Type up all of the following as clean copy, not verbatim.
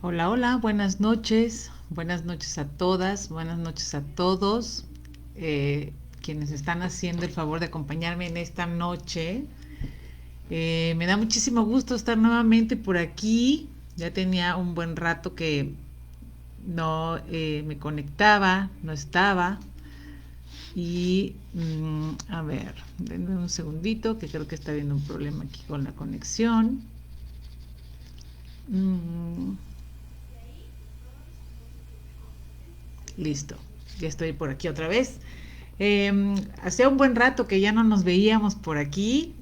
Hola, hola, buenas noches a todas, buenas noches a todos quienes están haciendo el favor de acompañarme en esta noche. Me da muchísimo gusto estar nuevamente por aquí. Ya tenía un buen rato que no me conectaba, no estaba. Y a ver, denme un segundito que creo que está habiendo un problema aquí con la conexión. Mm, Listo, ya estoy por aquí otra vez. Hacía un buen rato que ya no nos veíamos por aquí,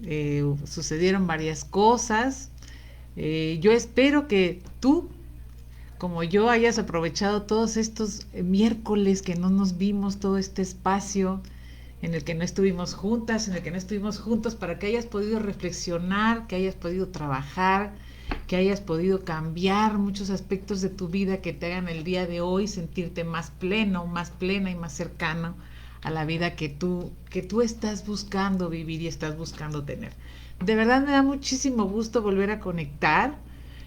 sucedieron varias cosas. Yo espero que tú, como yo, hayas aprovechado todos estos miércoles que no nos vimos, todo este espacio en el que no estuvimos juntas, en el que no estuvimos juntos, para que hayas podido reflexionar, que hayas podido trabajar, que hayas podido cambiar muchos aspectos de tu vida que te hagan el día de hoy sentirte más pleno, más plena y más cercano a la vida que tú estás buscando vivir y estás buscando tener. De verdad me da muchísimo gusto volver a conectar.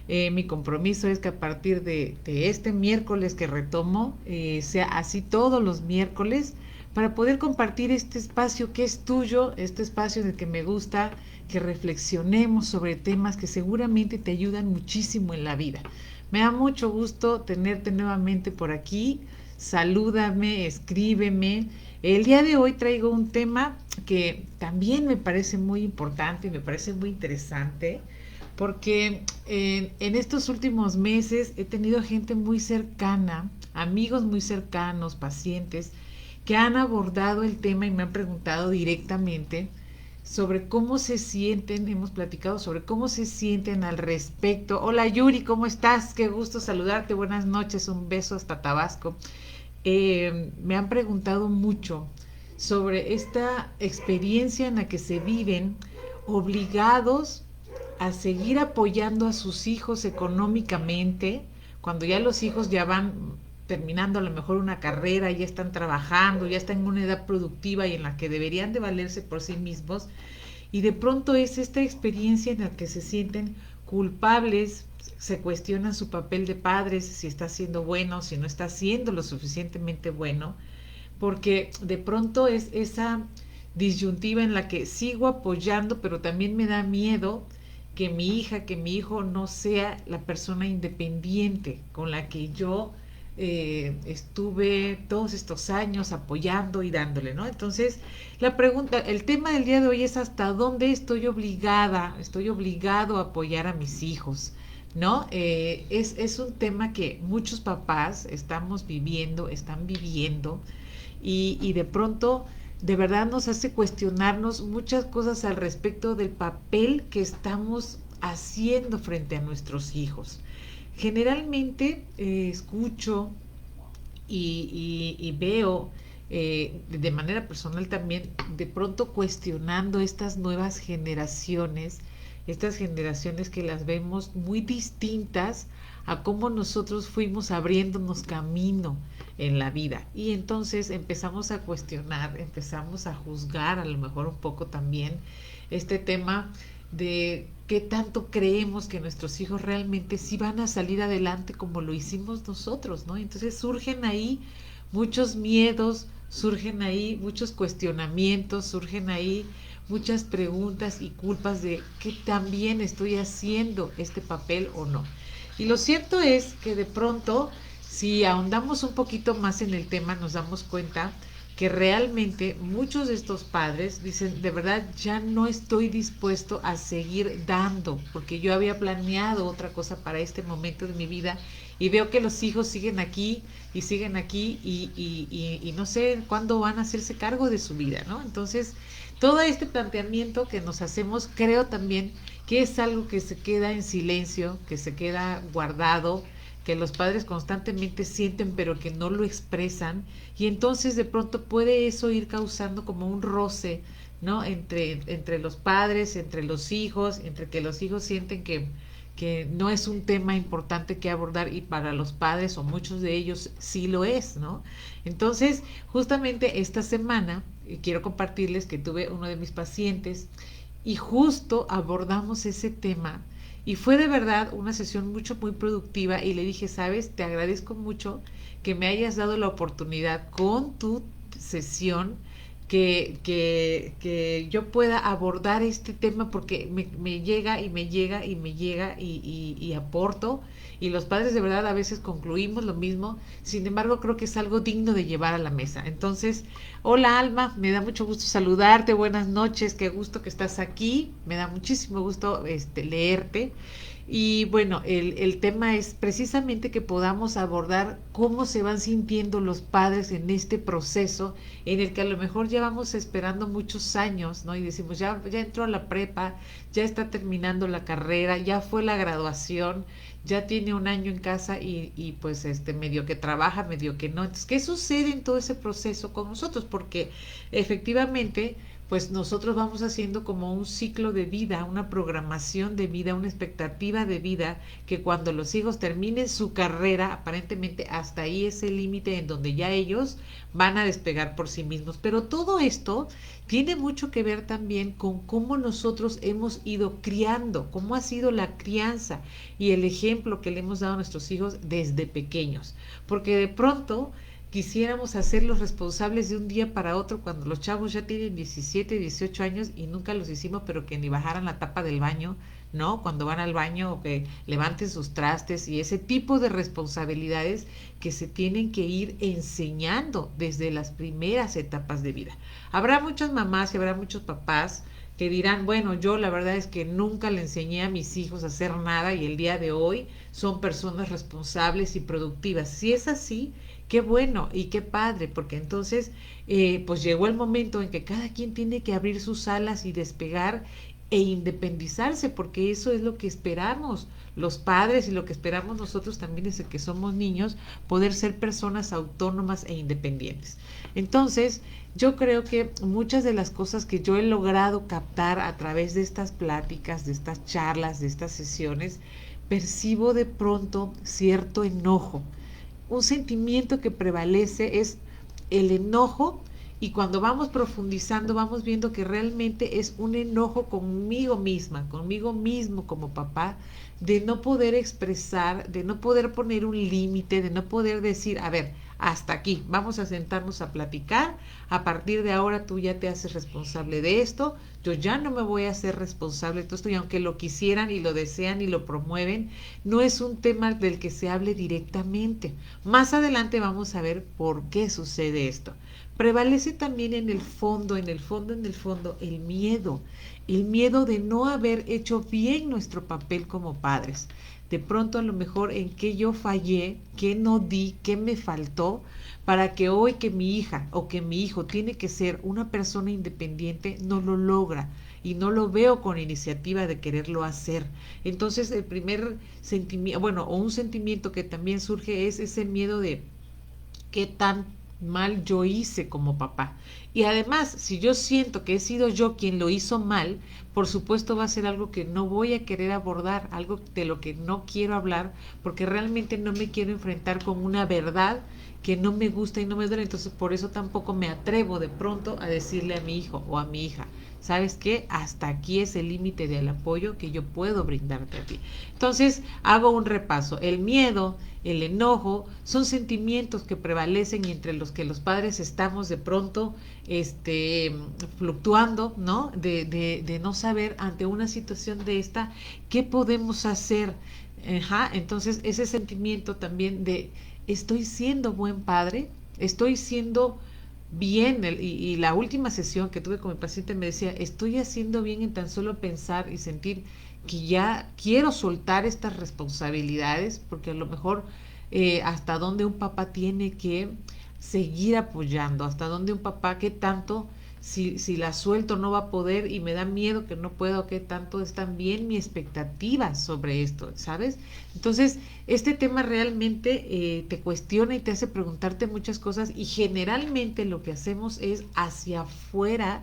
Mi compromiso es que a partir de este miércoles que retomo, sea así todos los miércoles, para poder compartir este espacio que es tuyo, este espacio en el que me gusta que reflexionemos sobre temas que seguramente te ayudan muchísimo en la vida. Me da mucho gusto tenerte nuevamente por aquí. Salúdame, escríbeme. El día de hoy traigo un tema que también me parece muy importante y me parece muy interesante porque en estos últimos meses he tenido gente muy cercana, amigos muy cercanos, pacientes, que han abordado el tema y me han preguntado directamente sobre cómo se sienten, hemos platicado sobre cómo se sienten al respecto. Hola Yuri, ¿cómo estás? Qué gusto saludarte, buenas noches, un beso hasta Tabasco. Me han preguntado mucho sobre esta experiencia en la que se viven obligados a seguir apoyando a sus hijos económicamente, cuando ya los hijos ya van terminando a lo mejor una carrera, ya están trabajando, ya están en una edad productiva y en la que deberían de valerse por sí mismos, y de pronto es esta experiencia en la que se sienten culpables, se cuestionan su papel de padres, si está siendo bueno, si no está siendo lo suficientemente bueno, porque de pronto es esa disyuntiva en la que sigo apoyando, pero también me da miedo que mi hija, que mi hijo no sea la persona independiente con la que yo estuve todos estos años apoyando y dándole, ¿no? Entonces, la pregunta, el tema del día de hoy es hasta dónde estoy obligado a apoyar a mis hijos, ¿no? Es un tema que muchos papás estamos viviendo, están viviendo, y de pronto de verdad nos hace cuestionarnos muchas cosas al respecto del papel que estamos haciendo frente a nuestros hijos. Generalmente escucho y veo de manera personal también, de pronto cuestionando estas generaciones que las vemos muy distintas a cómo nosotros fuimos abriéndonos camino en la vida. Y entonces empezamos a cuestionar, empezamos a juzgar a lo mejor un poco también este tema de qué tanto creemos que nuestros hijos realmente sí van a salir adelante como lo hicimos nosotros, ¿no? Entonces surgen ahí muchos miedos, surgen ahí muchos cuestionamientos, surgen ahí muchas preguntas y culpas de qué tan bien estoy haciendo este papel o no. Y lo cierto es que de pronto, si ahondamos un poquito más en el tema, nos damos cuenta que realmente muchos de estos padres dicen, de verdad, ya no estoy dispuesto a seguir dando, porque yo había planeado otra cosa para este momento de mi vida y veo que los hijos siguen aquí y no sé cuándo van a hacerse cargo de su vida, ¿no? Entonces, todo este planteamiento que nos hacemos, creo también que es algo que se queda en silencio, que se queda guardado, que los padres constantemente sienten pero que no lo expresan, y entonces de pronto puede eso ir causando como un roce, ¿no? Entre los padres, entre los hijos, entre que los hijos sienten que no es un tema importante que abordar y para los padres o muchos de ellos sí lo es, ¿no? Entonces, justamente esta semana quiero compartirles que tuve uno de mis pacientes y justo abordamos ese tema Y fue de verdad una sesión muy productiva y le dije, sabes, te agradezco mucho que me hayas dado la oportunidad con tu sesión que yo pueda abordar este tema porque me llega y me llega y me llega y aporto y los padres de verdad a veces concluimos lo mismo, sin embargo creo que es algo digno de llevar a la mesa. Entonces, hola Alma, me da mucho gusto saludarte, buenas noches, qué gusto que estás aquí, me da muchísimo gusto leerte. Y bueno, el tema es precisamente que podamos abordar cómo se van sintiendo los padres en este proceso en el que a lo mejor llevamos esperando muchos años, ¿no? Y decimos, ya entró a la prepa, ya está terminando la carrera, ya fue la graduación, ya tiene un año en casa y pues medio que trabaja, medio que no. Entonces, ¿qué sucede en todo ese proceso con nosotros? Porque efectivamente pues nosotros vamos haciendo como un ciclo de vida, una programación de vida, una expectativa de vida, que cuando los hijos terminen su carrera, aparentemente hasta ahí es el límite en donde ya ellos van a despegar por sí mismos. Pero todo esto tiene mucho que ver también con cómo nosotros hemos ido criando, cómo ha sido la crianza y el ejemplo que le hemos dado a nuestros hijos desde pequeños. Porque de pronto quisiéramos hacerlos responsables de un día para otro cuando los chavos ya tienen 17, 18 años y nunca los hicimos, pero que ni bajaran la tapa del baño, ¿no? Cuando van al baño o que levanten sus trastes y ese tipo de responsabilidades que se tienen que ir enseñando desde las primeras etapas de vida. Habrá muchas mamás y habrá muchos papás que dirán, bueno, yo la verdad es que nunca le enseñé a mis hijos a hacer nada y el día de hoy son personas responsables y productivas. Si es así, qué bueno y qué padre, porque entonces pues llegó el momento en que cada quien tiene que abrir sus alas y despegar e independizarse, porque eso es lo que esperamos los padres y lo que esperamos nosotros también desde que somos niños, poder ser personas autónomas e independientes. Entonces, yo creo que muchas de las cosas que yo he logrado captar a través de estas pláticas, de estas charlas, de estas sesiones, percibo de pronto cierto enojo. Un sentimiento que prevalece es el enojo y cuando vamos profundizando vamos viendo que realmente es un enojo conmigo misma, conmigo mismo como papá, de no poder expresar, de no poder poner un límite, de no poder decir, a ver, hasta aquí, vamos a sentarnos a platicar, a partir de ahora tú ya te haces responsable de esto, yo ya no me voy a hacer responsable de todo esto y aunque lo quisieran y lo desean y lo promueven, no es un tema del que se hable directamente. Más adelante vamos a ver por qué sucede esto. Prevalece también en el fondo, el miedo de no haber hecho bien nuestro papel como padres. De pronto a lo mejor en qué yo fallé, qué no di, qué me faltó, para que hoy que mi hija o que mi hijo tiene que ser una persona independiente, no lo logra y no lo veo con iniciativa de quererlo hacer. Entonces el primer sentimiento, bueno, o un sentimiento que también surge es ese miedo de qué tan mal yo hice como papá. Y además, si yo siento que he sido yo quien lo hizo mal, por supuesto va a ser algo que no voy a querer abordar, algo de lo que no quiero hablar, porque realmente no me quiero enfrentar con una verdad que no me gusta y no me duele. Entonces, por eso tampoco me atrevo de pronto a decirle a mi hijo o a mi hija, ¿sabes qué? Hasta aquí es el límite del apoyo que yo puedo brindarte a ti. Entonces, hago un repaso. El miedo, el enojo, son sentimientos que prevalecen y entre los que los padres estamos de pronto fluctuando, ¿no? De no saber ante una situación de esta, ¿qué podemos hacer? Ajá, entonces ese sentimiento también de, ¿estoy siendo buen padre? ¿Estoy siendo bien? Y la última sesión que tuve con mi paciente me decía, estoy haciendo bien en tan solo pensar y sentir que ya quiero soltar estas responsabilidades, porque a lo mejor hasta dónde un papá tiene que seguir apoyando, hasta dónde un papá, qué tanto, si la suelto no va a poder y me da miedo que no puedo, qué tanto es también mi expectativa sobre esto, ¿sabes? Entonces, este tema realmente te cuestiona y te hace preguntarte muchas cosas y generalmente lo que hacemos es hacia afuera,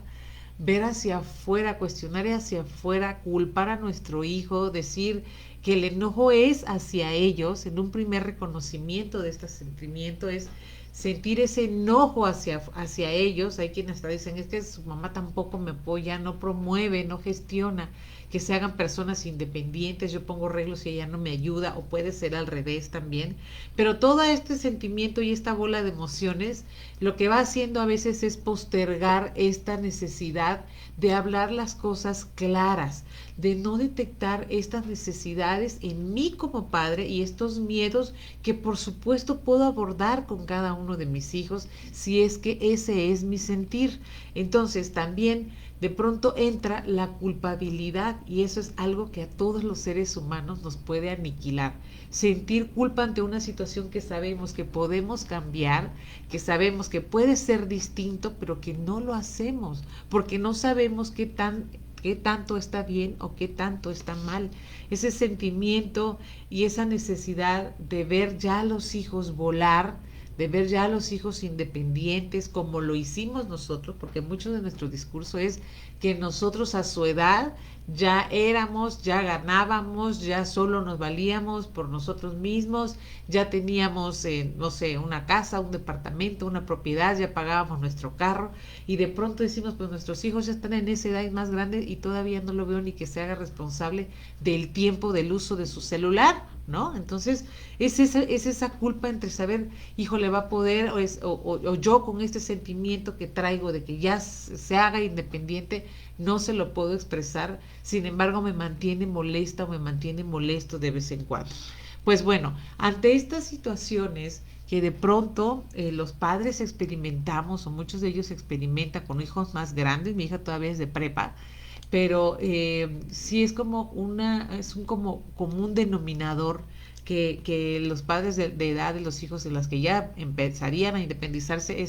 ver hacia afuera, cuestionar hacia afuera, culpar a nuestro hijo, decir que el enojo es hacia ellos, en un primer reconocimiento de este sentimiento es sentir ese enojo hacia ellos. Hay quienes hasta dicen, es que su mamá tampoco me apoya, no promueve, no gestiona que se hagan personas independientes, yo pongo arreglos y ella no me ayuda, o puede ser al revés también. Pero todo este sentimiento y esta bola de emociones lo que va haciendo a veces es postergar esta necesidad de hablar las cosas claras, de no detectar estas necesidades en mí como padre y estos miedos que por supuesto puedo abordar con cada uno de mis hijos si es que ese es mi sentir. Entonces también de pronto entra la culpabilidad y eso es algo que a todos los seres humanos nos puede aniquilar. Sentir culpa ante una situación que sabemos que podemos cambiar, que sabemos que puede ser distinto, pero que no lo hacemos, porque no sabemos qué tanto está bien o qué tanto está mal. Ese sentimiento y esa necesidad de ver ya a los hijos volar, de ver ya a los hijos independientes como lo hicimos nosotros, porque mucho de nuestro discurso es que nosotros a su edad ya éramos, ya ganábamos, ya solo nos valíamos por nosotros mismos, ya teníamos, no sé, una casa, un departamento, una propiedad, ya pagábamos nuestro carro y de pronto decimos, pues nuestros hijos ya están en esa edad más grande y todavía no lo veo ni que se haga responsable del tiempo del uso de su celular, ¿no? Entonces es esa culpa entre saber, hijo, le va a poder, o yo con este sentimiento que traigo de que ya se haga independiente, no se lo puedo expresar, sin embargo me mantiene molesta o me mantiene molesto de vez en cuando. Pues bueno, ante estas situaciones que de pronto los padres experimentamos, o muchos de ellos experimentan con hijos más grandes, mi hija todavía es de prepa, pero sí es como es un como común denominador que los padres de edad de los hijos de las que ya empezarían a independizarse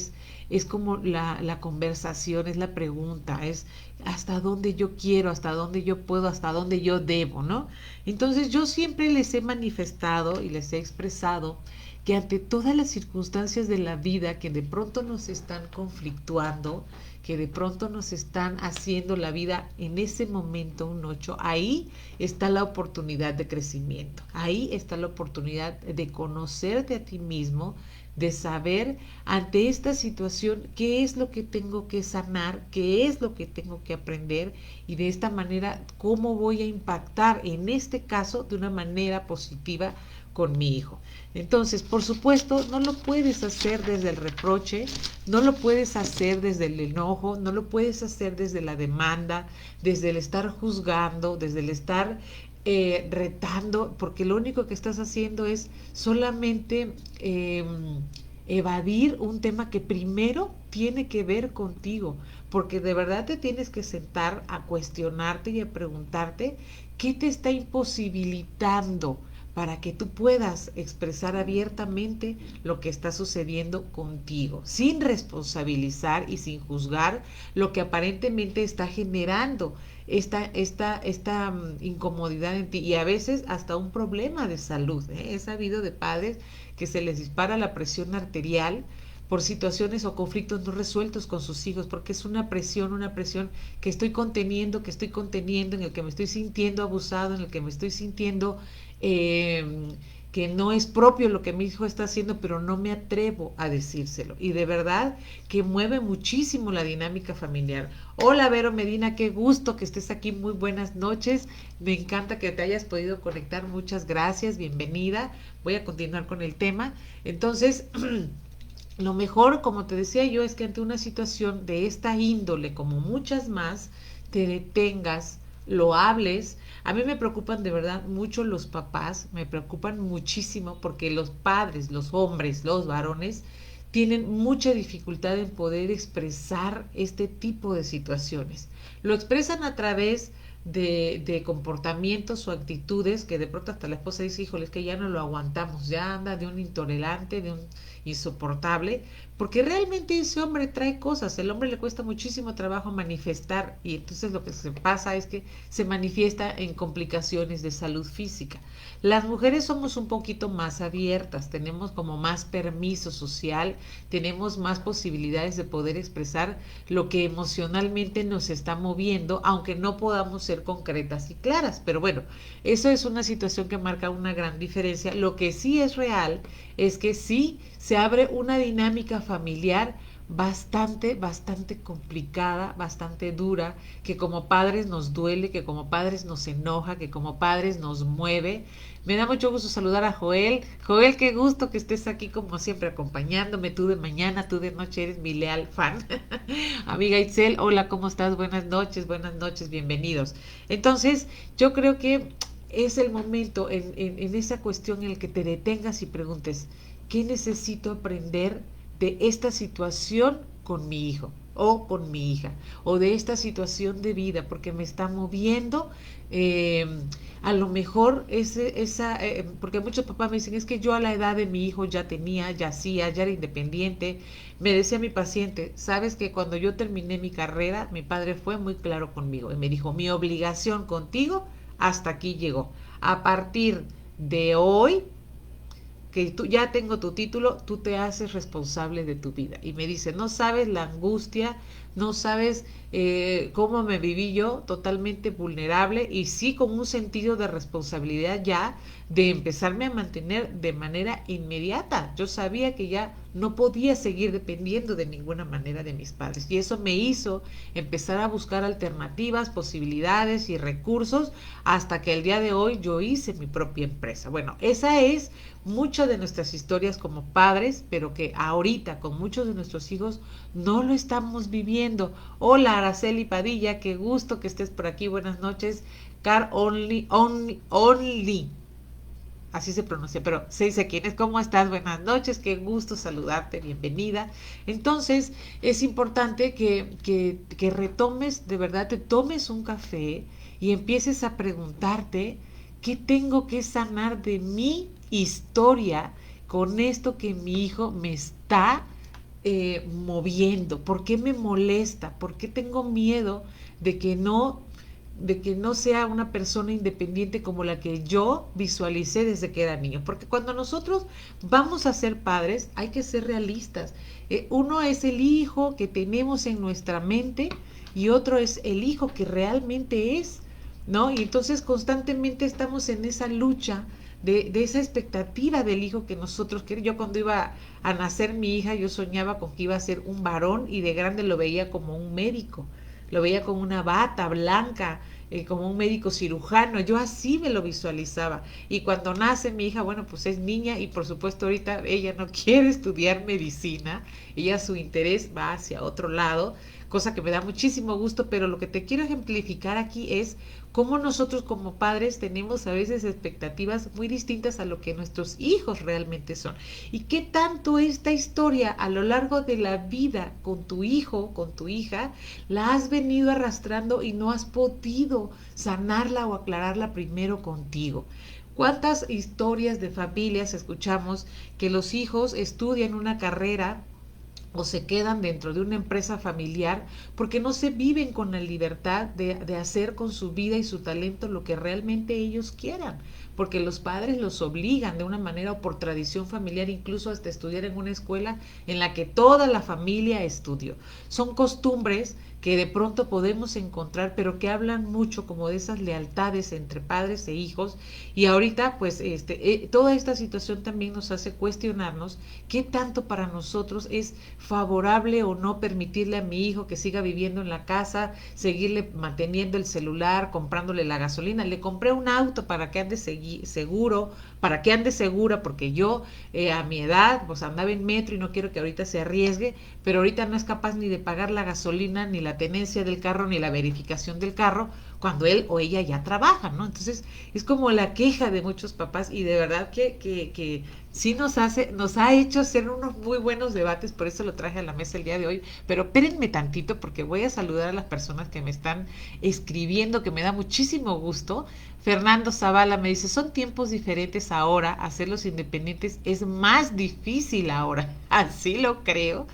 es como la conversación, es la pregunta, es hasta dónde yo quiero, hasta dónde yo puedo, hasta dónde yo debo, ¿no? Entonces yo siempre les he manifestado y les he expresado que ante todas las circunstancias de la vida que de pronto nos están conflictuando, que de pronto nos están haciendo la vida en ese momento un 8, ahí está la oportunidad de crecimiento, ahí está la oportunidad de conocerte a ti mismo, de saber ante esta situación qué es lo que tengo que sanar, qué es lo que tengo que aprender y de esta manera cómo voy a impactar en este caso de una manera positiva con mi hijo. Entonces, por supuesto, no lo puedes hacer desde el reproche, no lo puedes hacer desde el enojo, no lo puedes hacer desde la demanda, desde el estar juzgando, desde el estar retando, porque lo único que estás haciendo es solamente evadir un tema que primero tiene que ver contigo, porque de verdad te tienes que sentar a cuestionarte y a preguntarte qué te está imposibilitando para que tú puedas expresar abiertamente lo que está sucediendo contigo, sin responsabilizar y sin juzgar lo que aparentemente está generando esta incomodidad en ti y a veces hasta un problema de salud. He sabido de padres que se les dispara la presión arterial por situaciones o conflictos no resueltos con sus hijos, porque es una presión que estoy conteniendo, en el que me estoy sintiendo abusado, en el que me estoy sintiendo que no es propio lo que mi hijo está haciendo, pero no me atrevo a decírselo. Y de verdad que mueve muchísimo la dinámica familiar. Hola Vero Medina, qué gusto que estés aquí, muy buenas noches. Me encanta que te hayas podido conectar, muchas gracias, bienvenida. Voy a continuar con el tema. Entonces, lo mejor, como te decía yo, es que ante una situación de esta índole, como muchas más, te detengas, lo hables. A mí me preocupan de verdad mucho los papás, me preocupan muchísimo porque los padres, los hombres, los varones, tienen mucha dificultad en poder expresar este tipo de situaciones. Lo expresan a través de comportamientos o actitudes que de pronto hasta la esposa dice, híjole, es que ya no lo aguantamos, ya anda de un intolerante, de un insoportable, porque realmente ese hombre trae cosas, el hombre le cuesta muchísimo trabajo manifestar y entonces lo que se pasa es que se manifiesta en complicaciones de salud física. Las mujeres somos un poquito más abiertas, tenemos como más permiso social, tenemos más posibilidades de poder expresar lo que emocionalmente nos está moviendo, aunque no podamos ser concretas y claras, pero bueno, eso es una situación que marca una gran diferencia. Lo que sí es real es que sí se abre una dinámica familiar bastante complicada, bastante dura, que como padres nos duele, que como padres nos enoja, que como padres nos mueve. Me da mucho gusto saludar a Joel. Joel, qué gusto que estés aquí como siempre acompañándome, tú de mañana, tú de noche, eres mi leal fan. Amiga Itzel, hola, ¿cómo estás? Buenas noches, bienvenidos. Entonces, yo creo que es el momento en esa cuestión en el que te detengas y preguntes, ¿qué necesito aprender de esta situación con mi hijo o con mi hija? O de esta situación de vida, porque me está moviendo. eh, a lo mejor porque muchos papás me dicen, es que yo a la edad de mi hijo ya tenía, ya hacía, ya era independiente. Me decía mi paciente, sabes que cuando yo terminé mi carrera, mi padre fue muy claro conmigo y me dijo, mi obligación contigo hasta aquí llegó. A partir de hoy, que tú ya tengo tu título, tú te haces responsable de tu vida. Y me dice, no sabes la angustia, no sabes cómo me viví yo totalmente vulnerable y sí con un sentido de responsabilidad ya de empezarme a mantener de manera inmediata. Yo sabía que ya no podía seguir dependiendo de ninguna manera de mis padres y eso me hizo empezar a buscar alternativas, posibilidades y recursos hasta que el día de hoy yo hice mi propia empresa. Bueno, esa es muchas de nuestras historias como padres, pero que ahorita con muchos de nuestros hijos no lo estamos viviendo. Hola Araceli Padilla, qué gusto que estés por aquí, buenas noches. Car Only, así se pronuncia, pero se dice quién es, ¿cómo estás? Buenas noches, qué gusto saludarte, bienvenida. Entonces, es importante que retomes, de verdad, te tomes un café y empieces a preguntarte qué tengo que sanar de mi historia con esto que mi hijo me está moviendo, por qué me molesta, por qué tengo miedo de que no de que no sea una persona independiente como la que yo visualicé desde que era niño. Porque cuando nosotros vamos a ser padres, hay que ser realistas. Uno es el hijo que tenemos en nuestra mente y otro es el hijo que realmente es, ¿no? Y entonces constantemente estamos en esa lucha de esa expectativa del hijo que nosotros queremos. Yo cuando iba a nacer mi hija, yo soñaba con que iba a ser un varón y de grande lo veía como un médico, lo veía con una bata blanca, como un médico cirujano, yo así me lo visualizaba. Y cuando nace mi hija, bueno, pues es niña y por supuesto ahorita ella no quiere estudiar medicina, ella su interés va hacia otro lado, cosa que me da muchísimo gusto, pero lo que te quiero ejemplificar aquí es cómo nosotros como padres tenemos a veces expectativas muy distintas a lo que nuestros hijos realmente son. Y qué tanto esta historia a lo largo de la vida con tu hijo, con tu hija, la has venido arrastrando y no has podido sanarla o aclararla primero contigo. ¿Cuántas historias de familias escuchamos que los hijos estudian una carrera o se quedan dentro de una empresa familiar porque no se viven con la libertad de hacer con su vida y su talento lo que realmente ellos quieran? Porque los padres los obligan de una manera o por tradición familiar incluso hasta estudiar en una escuela en la que toda la familia estudió. Son costumbres que de pronto podemos encontrar, pero que hablan mucho como de esas lealtades entre padres e hijos. Y ahorita, pues, toda esta situación también nos hace cuestionarnos qué tanto para nosotros es favorable o no permitirle a mi hijo que siga viviendo en la casa, seguirle manteniendo el celular, comprándole la gasolina. Le compré un auto para que ande seguro, para que ande segura, porque yo a mi edad, pues andaba en metro y no quiero que ahorita se arriesgue, pero ahorita no es capaz ni de pagar la gasolina, ni la tenencia del carro, ni la verificación del carro, cuando él o ella ya trabajan, ¿no? Entonces, es como la queja de muchos papás y de verdad que sí nos ha hecho hacer unos muy buenos debates, por eso lo traje a la mesa el día de hoy, pero espérenme tantito porque voy a saludar a las personas que me están escribiendo, que me da muchísimo gusto. Fernando Zavala me dice, son tiempos diferentes ahora, hacerlos independientes es más difícil ahora. Así lo creo,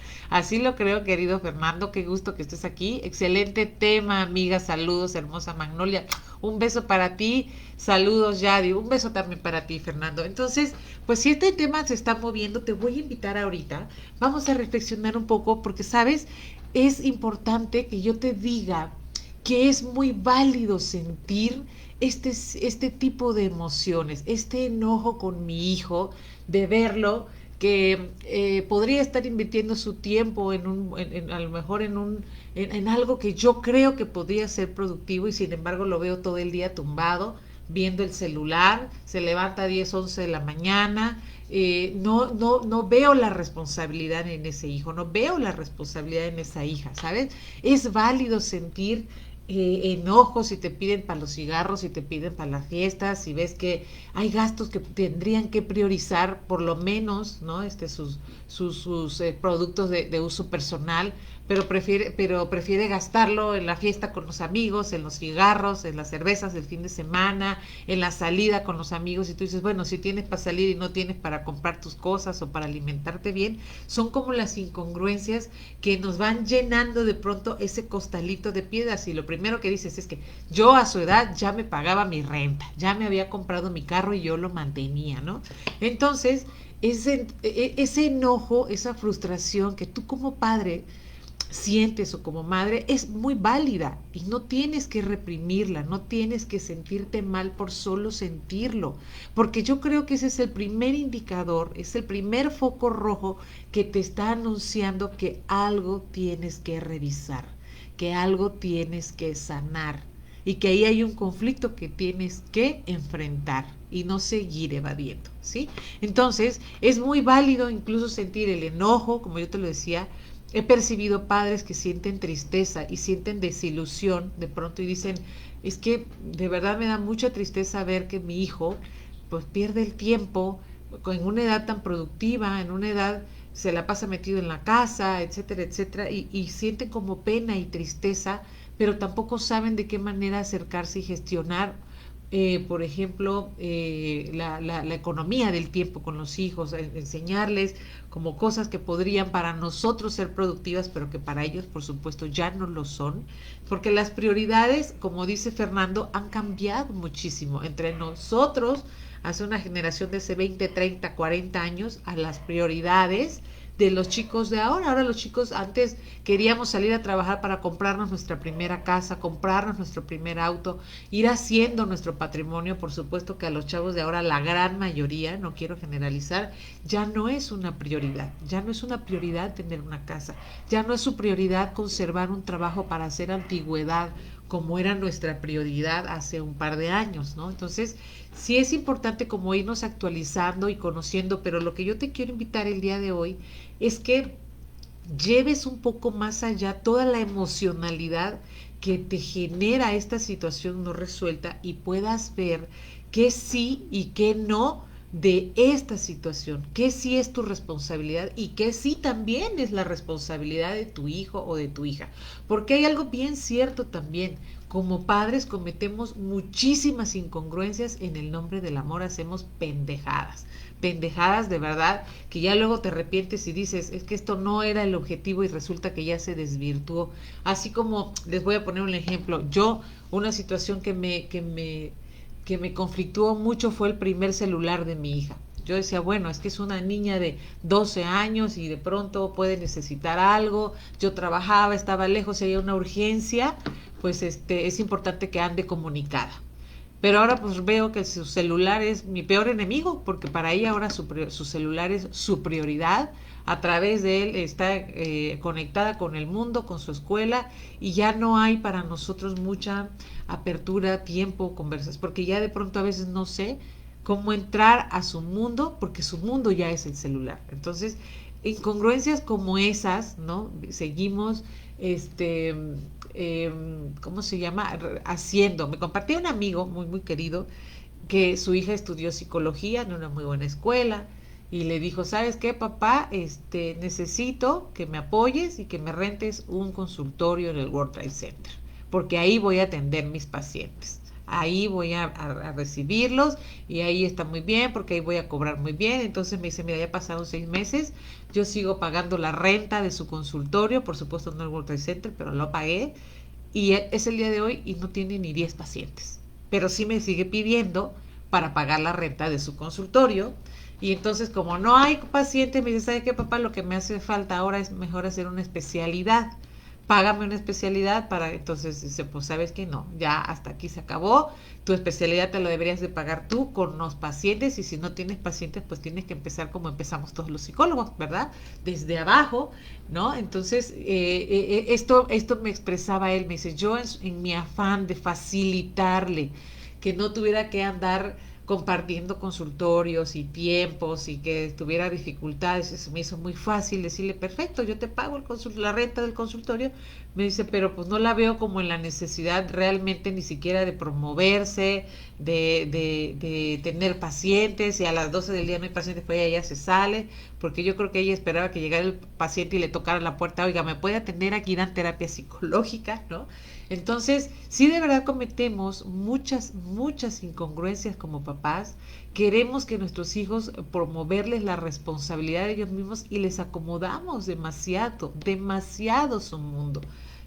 querido Fernando, qué gusto que estés aquí. Excelente tema, amiga, saludos, hermosa Magnolia. Un beso para ti, saludos Yadi, un beso también para ti, Fernando. Entonces, pues si este tema se está moviendo, te voy a invitar ahorita, vamos a reflexionar un poco, porque sabes, es importante que yo te diga que es muy válido sentir este tipo de emociones, este enojo con mi hijo, de verlo, que podría estar invirtiendo su tiempo a lo mejor en algo que yo creo que podría ser productivo y sin embargo lo veo todo el día tumbado, viendo el celular, se levanta a 10, 11 de la mañana, no veo la responsabilidad en ese hijo, no veo la responsabilidad en esa hija, ¿sabes? Es válido sentir enojo si te piden para los cigarros, si te piden para las fiestas, si ves que hay gastos que tendrían que priorizar por lo menos, ¿no? Sus productos de uso personal, pero prefiere gastarlo en la fiesta con los amigos, en los cigarros, en las cervezas del fin de semana, en la salida con los amigos, y tú dices, bueno, si tienes para salir y no tienes para comprar tus cosas o para alimentarte bien, son como las incongruencias que nos van llenando de pronto ese costalito de piedras. Y lo primero que dices es que yo a su edad ya me pagaba mi renta, ya me había comprado mi carro y yo lo mantenía, ¿no? Entonces, ese enojo, esa frustración que tú como padre sientes o como madre es muy válida y no tienes que reprimirla, no tienes que sentirte mal por solo sentirlo, porque yo creo que ese es el primer indicador, es el primer foco rojo que te está anunciando que algo tienes que revisar, que algo tienes que sanar y que ahí hay un conflicto que tienes que enfrentar y no seguir evadiendo, ¿sí? Entonces, es muy válido incluso sentir el enojo, como yo te lo decía. He percibido padres que sienten tristeza y sienten desilusión de pronto y dicen, es que de verdad me da mucha tristeza ver que mi hijo pues pierde el tiempo en una edad tan productiva, en una edad se la pasa metido en la casa, etcétera, etcétera, y sienten como pena y tristeza, pero tampoco saben de qué manera acercarse y gestionar por ejemplo, la economía del tiempo con los hijos, enseñarles como cosas que podrían para nosotros ser productivas, pero que para ellos, por supuesto, ya no lo son, porque las prioridades, como dice Fernando, han cambiado muchísimo entre nosotros, hace una generación de hace 20, 30, 40 años, a las prioridades de los chicos de ahora. Ahora los chicos antes queríamos salir a trabajar para comprarnos nuestra primera casa, comprarnos nuestro primer auto, ir haciendo nuestro patrimonio. Por supuesto que a los chavos de ahora, la gran mayoría, no quiero generalizar, ya no es una prioridad, ya no es una prioridad tener una casa, ya no es su prioridad conservar un trabajo para hacer antigüedad como era nuestra prioridad hace un par de años, ¿no? Entonces, sí es importante como irnos actualizando y conociendo, pero lo que yo te quiero invitar el día de hoy es que lleves un poco más allá toda la emocionalidad que te genera esta situación no resuelta y puedas ver qué sí y qué no de esta situación, qué sí es tu responsabilidad y qué sí también es la responsabilidad de tu hijo o de tu hija. Porque hay algo bien cierto también, como padres cometemos muchísimas incongruencias en el nombre del amor, hacemos pendejadas, pendejadas de verdad, que ya luego te arrepientes y dices, es que esto no era el objetivo y resulta que ya se desvirtuó. Así como les voy a poner un ejemplo, yo, una situación que me conflictuó mucho fue el primer celular de mi hija. Yo decía, bueno, es que es una niña de 12 años y de pronto puede necesitar algo. Yo trabajaba, estaba lejos, si hay una urgencia, pues es importante que ande comunicada. Pero ahora pues veo que su celular es mi peor enemigo, porque para ella ahora su celular es su prioridad. A través de él está conectada con el mundo, con su escuela, y ya no hay para nosotros mucha apertura, tiempo, conversas, porque ya de pronto a veces no sé cómo entrar a su mundo, porque su mundo ya es el celular. Entonces, incongruencias como esas, ¿no? Seguimos, ¿cómo se llama? Haciendo. Me compartía un amigo muy, muy querido que su hija estudió psicología en una muy buena escuela y le dijo, ¿sabes qué, papá? Necesito que me apoyes y que me rentes un consultorio en el World Trade Center, porque ahí voy a atender mis pacientes. Ahí voy a recibirlos y ahí está muy bien porque ahí voy a cobrar muy bien. Entonces me dice, mira, ya pasaron 6 meses, yo sigo pagando la renta de su consultorio, por supuesto no el World Trade Center, pero lo pagué y es el día de hoy y no tiene ni 10 pacientes, pero sí me sigue pidiendo para pagar la renta de su consultorio. Y entonces como no hay pacientes, me dice, ¿sabe qué, papá? Lo que me hace falta ahora es mejor hacer una especialidad págame una especialidad para, entonces dice, pues sabes que no, ya hasta aquí se acabó, tu especialidad te lo deberías de pagar tú con los pacientes, y si no tienes pacientes, pues tienes que empezar como empezamos todos los psicólogos, ¿verdad? Desde abajo, ¿no? Entonces, esto me expresaba él, me dice, yo en mi afán de facilitarle, que no tuviera que andar compartiendo consultorios y tiempos y que tuviera dificultades, se me hizo muy fácil decirle, perfecto, yo te pago la renta del consultorio. Me dice, pero pues no la veo como en la necesidad realmente ni siquiera de promoverse, de tener pacientes, y a las 12 del día no hay pacientes, pues ella ya se sale, porque yo creo que ella esperaba que llegara el paciente y le tocara la puerta, oiga, ¿me puede atender? Aquí dan terapia psicológica, ¿no? Entonces, sí, de verdad cometemos muchas incongruencias como papás. Queremos que nuestros hijos promoverles la responsabilidad de ellos mismos y les acomodamos demasiado su mundo.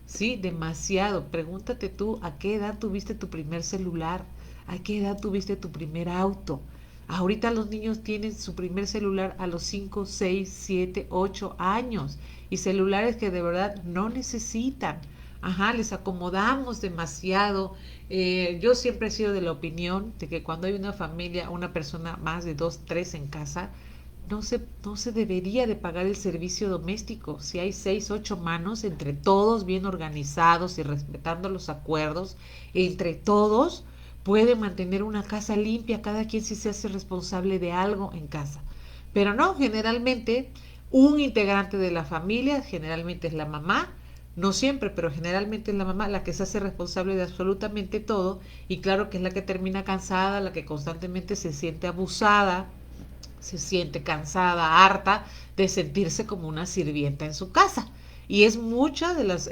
Sí, demasiado. Pregúntate tú, ¿a qué edad tuviste tu primer celular? ¿A qué edad tuviste tu primer auto? Ahorita los niños tienen su primer celular a los 5, 6, 7, 8 años, y celulares que de verdad no necesitan. Ajá, les acomodamos demasiado. Yo siempre he sido de la opinión de que cuando hay una familia, una persona más de 2, 3 en casa, no se debería de pagar el servicio doméstico. Si hay 6, 8 manos, entre todos bien organizados y respetando los acuerdos, entre todos puede mantener una casa limpia, cada quien sí se hace responsable de algo en casa. Pero no, generalmente un integrante de la familia, generalmente es la mamá, no siempre, pero generalmente es la mamá la que se hace responsable de absolutamente todo, y claro que es la que termina cansada, la que constantemente se siente abusada, se siente cansada, harta de sentirse como una sirvienta en su casa. Y es muchos de los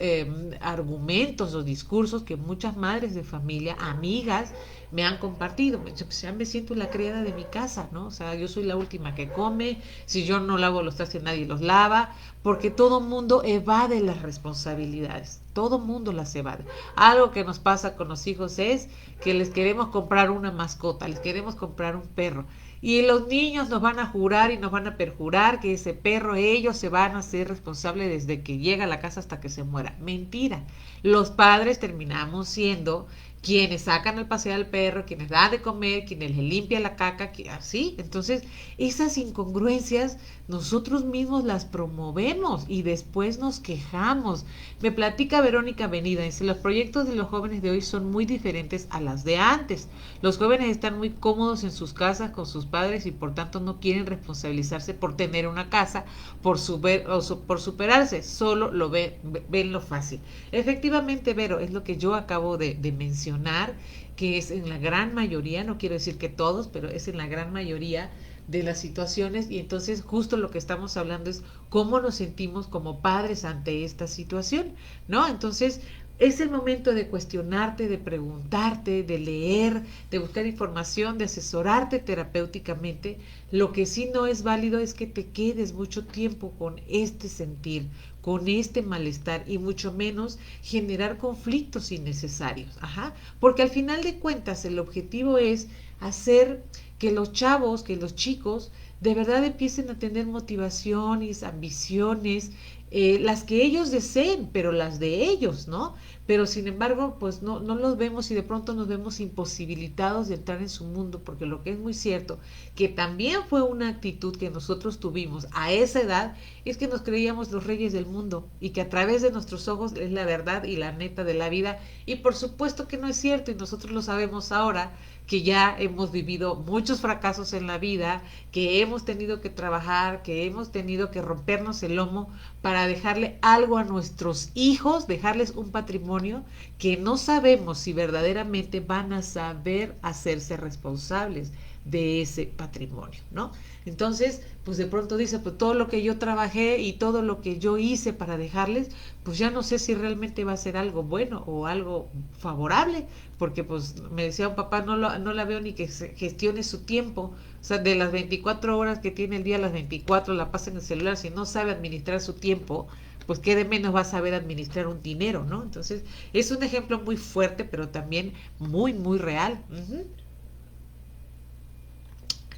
argumentos o discursos que muchas madres de familia, amigas, me han compartido. Pues ya me siento la criada de mi casa, ¿no? O sea, yo soy la última que come, si yo no lavo los trastes nadie los lava, porque todo mundo evade las responsabilidades, todo mundo las evade. Algo que nos pasa con los hijos es que les queremos comprar una mascota, les queremos comprar un perro, y los niños nos van a jurar y nos van a perjurar que ese perro ellos se van a hacer responsables desde que llega a la casa hasta que se muera. Mentira. Los padres terminamos siendo quienes sacan al pasear al perro, quienes dan de comer, quienes le limpian la caca, así. Entonces, esas incongruencias nosotros mismos las promovemos y después nos quejamos. Me platica Verónica Venida, dice, los proyectos de los jóvenes de hoy son muy diferentes a las de antes. Los jóvenes están muy cómodos en sus casas con sus padres y por tanto no quieren responsabilizarse por tener una casa, por superarse, solo ven lo fácil. Efectivamente, Vero, es lo que yo acabo de mencionar, que es en la gran mayoría, no quiero decir que todos, pero es en la gran mayoría de las situaciones, y entonces justo lo que estamos hablando es cómo nos sentimos como padres ante esta situación, ¿no? Entonces, es el momento de cuestionarte, de preguntarte, de leer, de buscar información, de asesorarte terapéuticamente. Lo que sí no es válido es que te quedes mucho tiempo con este sentir, con este malestar, y mucho menos generar conflictos innecesarios. Ajá, porque al final de cuentas el objetivo es hacer que los chavos, que los chicos de verdad empiecen a tener motivaciones, ambiciones, las que ellos deseen, pero las de ellos, ¿no? Pero sin embargo, pues no los vemos, y de pronto nos vemos imposibilitados de entrar en su mundo, porque lo que es muy cierto, que también fue una actitud que nosotros tuvimos a esa edad, es que nos creíamos los reyes del mundo, y que a través de nuestros ojos es la verdad y la neta de la vida, y por supuesto que no es cierto, y nosotros lo sabemos ahora, que ya hemos vivido muchos fracasos en la vida, que hemos tenido que trabajar, que hemos tenido que rompernos el lomo para dejarle algo a nuestros hijos, dejarles un patrimonio que no sabemos si verdaderamente van a saber hacerse responsables de ese patrimonio, ¿no? Entonces, pues de pronto dice, pues todo lo que yo trabajé y todo lo que yo hice para dejarles, pues ya no sé si realmente va a ser algo bueno o algo favorable, porque pues me decía un papá, no la veo ni que gestione su tiempo, o sea, de las 24 horas que tiene el día, las 24 la pasa en el celular. Si no sabe administrar su tiempo, pues qué de menos va a saber administrar un dinero, ¿no? Entonces, es un ejemplo muy fuerte, pero también muy real. Uh-huh.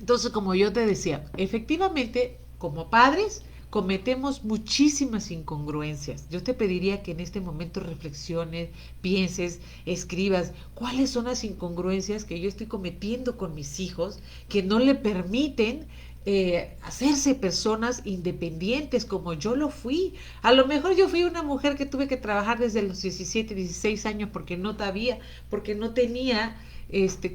Entonces, como yo te decía, efectivamente, como padres, cometemos muchísimas incongruencias. Yo te pediría que en este momento reflexiones, pienses, escribas cuáles son las incongruencias que yo estoy cometiendo con mis hijos que no le permiten hacerse personas independientes como yo lo fui. A lo mejor yo fui una mujer que tuve que trabajar desde los 17, 16 años porque no tenía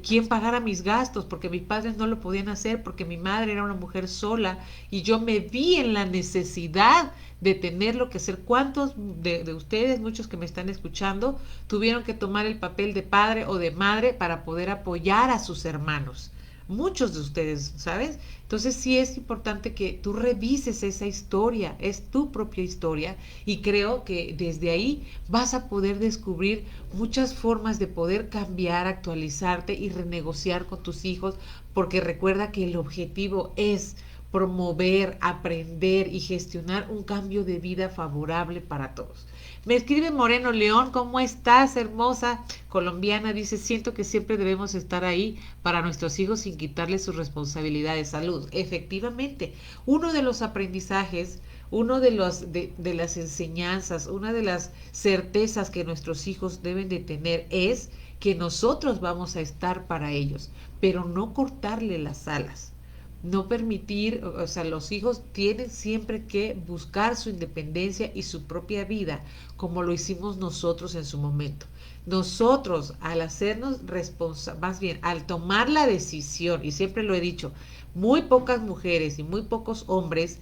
quien pagara mis gastos, porque mis padres no lo podían hacer, porque mi madre era una mujer sola y yo me vi en la necesidad de tenerlo que hacer. ¿Cuántos de ustedes, muchos que me están escuchando, tuvieron que tomar el papel de padre o de madre para poder apoyar a sus hermanos? Muchos de ustedes, ¿sabes? Entonces sí es importante que tú revises esa historia, es tu propia historia, y creo que desde ahí vas a poder descubrir muchas formas de poder cambiar, actualizarte y renegociar con tus hijos, porque recuerda que el objetivo es promover, aprender y gestionar un cambio de vida favorable para todos. Me escribe Moreno León, ¿cómo estás, hermosa colombiana? Dice, siento que siempre debemos estar ahí para nuestros hijos sin quitarles sus responsabilidades. Salud. Efectivamente, uno de los aprendizajes, uno de las enseñanzas, una de las certezas que nuestros hijos deben de tener es que nosotros vamos a estar para ellos, pero no cortarle las alas. No permitir, o sea, los hijos tienen siempre que buscar su independencia y su propia vida, como lo hicimos nosotros en su momento. Nosotros, al hacernos responsables, más bien, al tomar la decisión, y siempre lo he dicho, muy pocas mujeres y muy pocos hombres,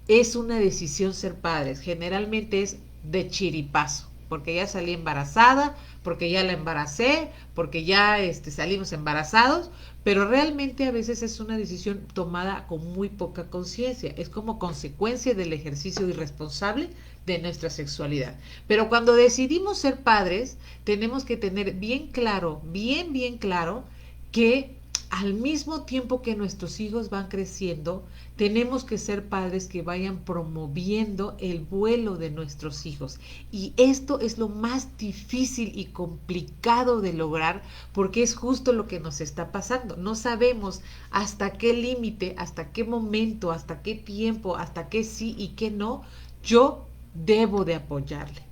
es una decisión ser padres. Generalmente es de chiripazo, porque ya salí embarazada, porque ya la embaracé, porque ya salimos embarazados, pero realmente a veces es una decisión tomada con muy poca conciencia, es como consecuencia del ejercicio irresponsable de nuestra sexualidad. Pero cuando decidimos ser padres, tenemos que tener bien claro, bien claro, que al mismo tiempo que nuestros hijos van creciendo, tenemos que ser padres que vayan promoviendo el vuelo de nuestros hijos. Y esto es lo más difícil y complicado de lograr, porque es justo lo que nos está pasando. No sabemos hasta qué límite, hasta qué momento, hasta qué tiempo, hasta qué sí y qué no, yo debo de apoyarle.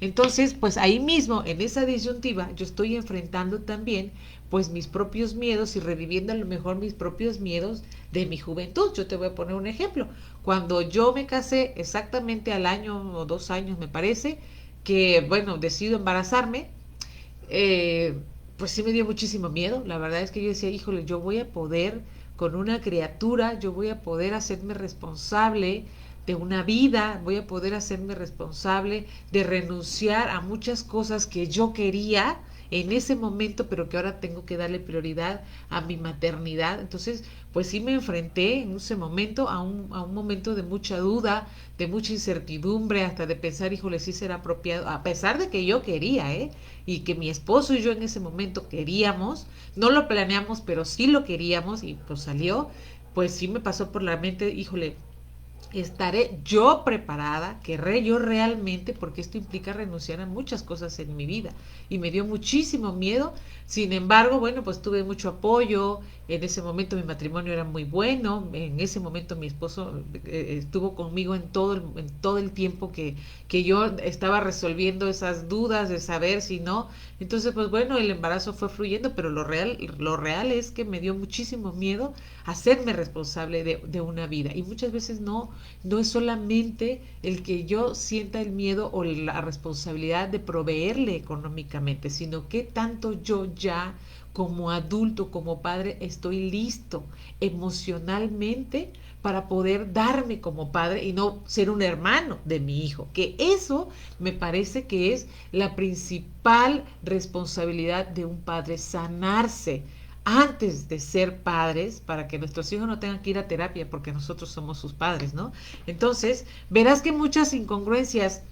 Entonces, pues ahí mismo, en esa disyuntiva, yo estoy enfrentando también pues mis propios miedos y reviviendo a lo mejor mis propios miedos de mi juventud. Yo te voy a poner un ejemplo. Cuando yo me casé, exactamente al año o 2 años me parece, que bueno, decido embarazarme, pues sí me dio muchísimo miedo. La verdad es que yo decía, híjole, yo voy a poder con una criatura, yo voy a poder hacerme responsable de una vida, voy a poder hacerme responsable de renunciar a muchas cosas que yo quería en ese momento, pero que ahora tengo que darle prioridad a mi maternidad. Entonces, pues sí me enfrenté en ese momento a un momento de mucha duda, de mucha incertidumbre, hasta de pensar, híjole, sí será apropiado, a pesar de que yo quería, y que mi esposo y yo en ese momento queríamos, no lo planeamos, pero sí lo queríamos y pues salió. Pues sí me pasó por la mente, híjole, ¿estaré yo preparada? ¿Querré yo realmente? Porque esto implica renunciar a muchas cosas en mi vida. Y me dio muchísimo miedo. Sin embargo, bueno, pues tuve mucho apoyo. En ese momento mi matrimonio era muy bueno. En ese momento mi esposo estuvo conmigo en todo el tiempo que yo estaba resolviendo esas dudas de saber si no. Entonces, pues bueno, el embarazo fue fluyendo, pero lo real es que me dio muchísimo miedo hacerme responsable de una vida. Y muchas veces no es solamente el que yo sienta el miedo o la responsabilidad de proveerle económicamente, sino que tanto yo ya como adulto, como padre, estoy listo emocionalmente para poder darme como padre y no ser un hermano de mi hijo, que eso me parece que es la principal responsabilidad de un padre, sanarse antes de ser padres, para que nuestros hijos no tengan que ir a terapia porque nosotros somos sus padres, ¿no? Entonces, verás que muchas incongruencias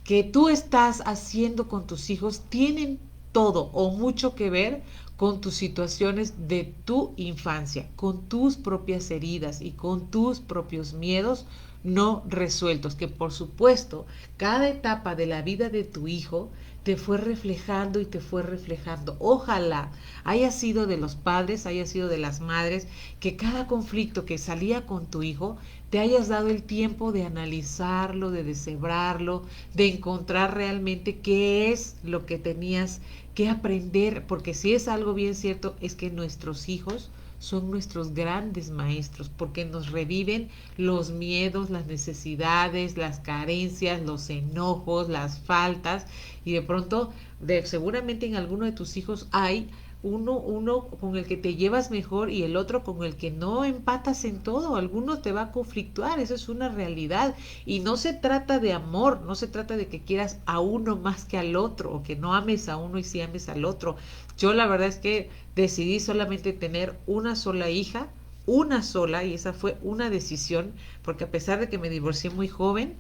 que tú estás haciendo con tus hijos tienen todo o mucho que ver con tus situaciones de tu infancia, con tus propias heridas y con tus propios miedos no resueltos, que por supuesto cada etapa de la vida de tu hijo te fue reflejando y te fue reflejando. Ojalá haya sido de los padres, haya sido de las madres, que cada conflicto que salía con tu hijo te hayas dado el tiempo de analizarlo, de deshebrarlo, de encontrar realmente qué es lo que tenías que aprender, porque si es algo bien cierto, es que nuestros hijos son nuestros grandes maestros, porque nos reviven los miedos, las necesidades, las carencias, los enojos, las faltas, y de pronto, seguramente en alguno de tus hijos hay uno con el que te llevas mejor y el otro con el que no empatas en todo. Alguno te va a conflictuar, eso es una realidad. Y no se trata de amor, no se trata de que quieras a uno más que al otro, o que no ames a uno y sí ames al otro. Yo la verdad es que decidí solamente tener una sola hija, una sola, y esa fue una decisión, porque a pesar de que me divorcié muy joven,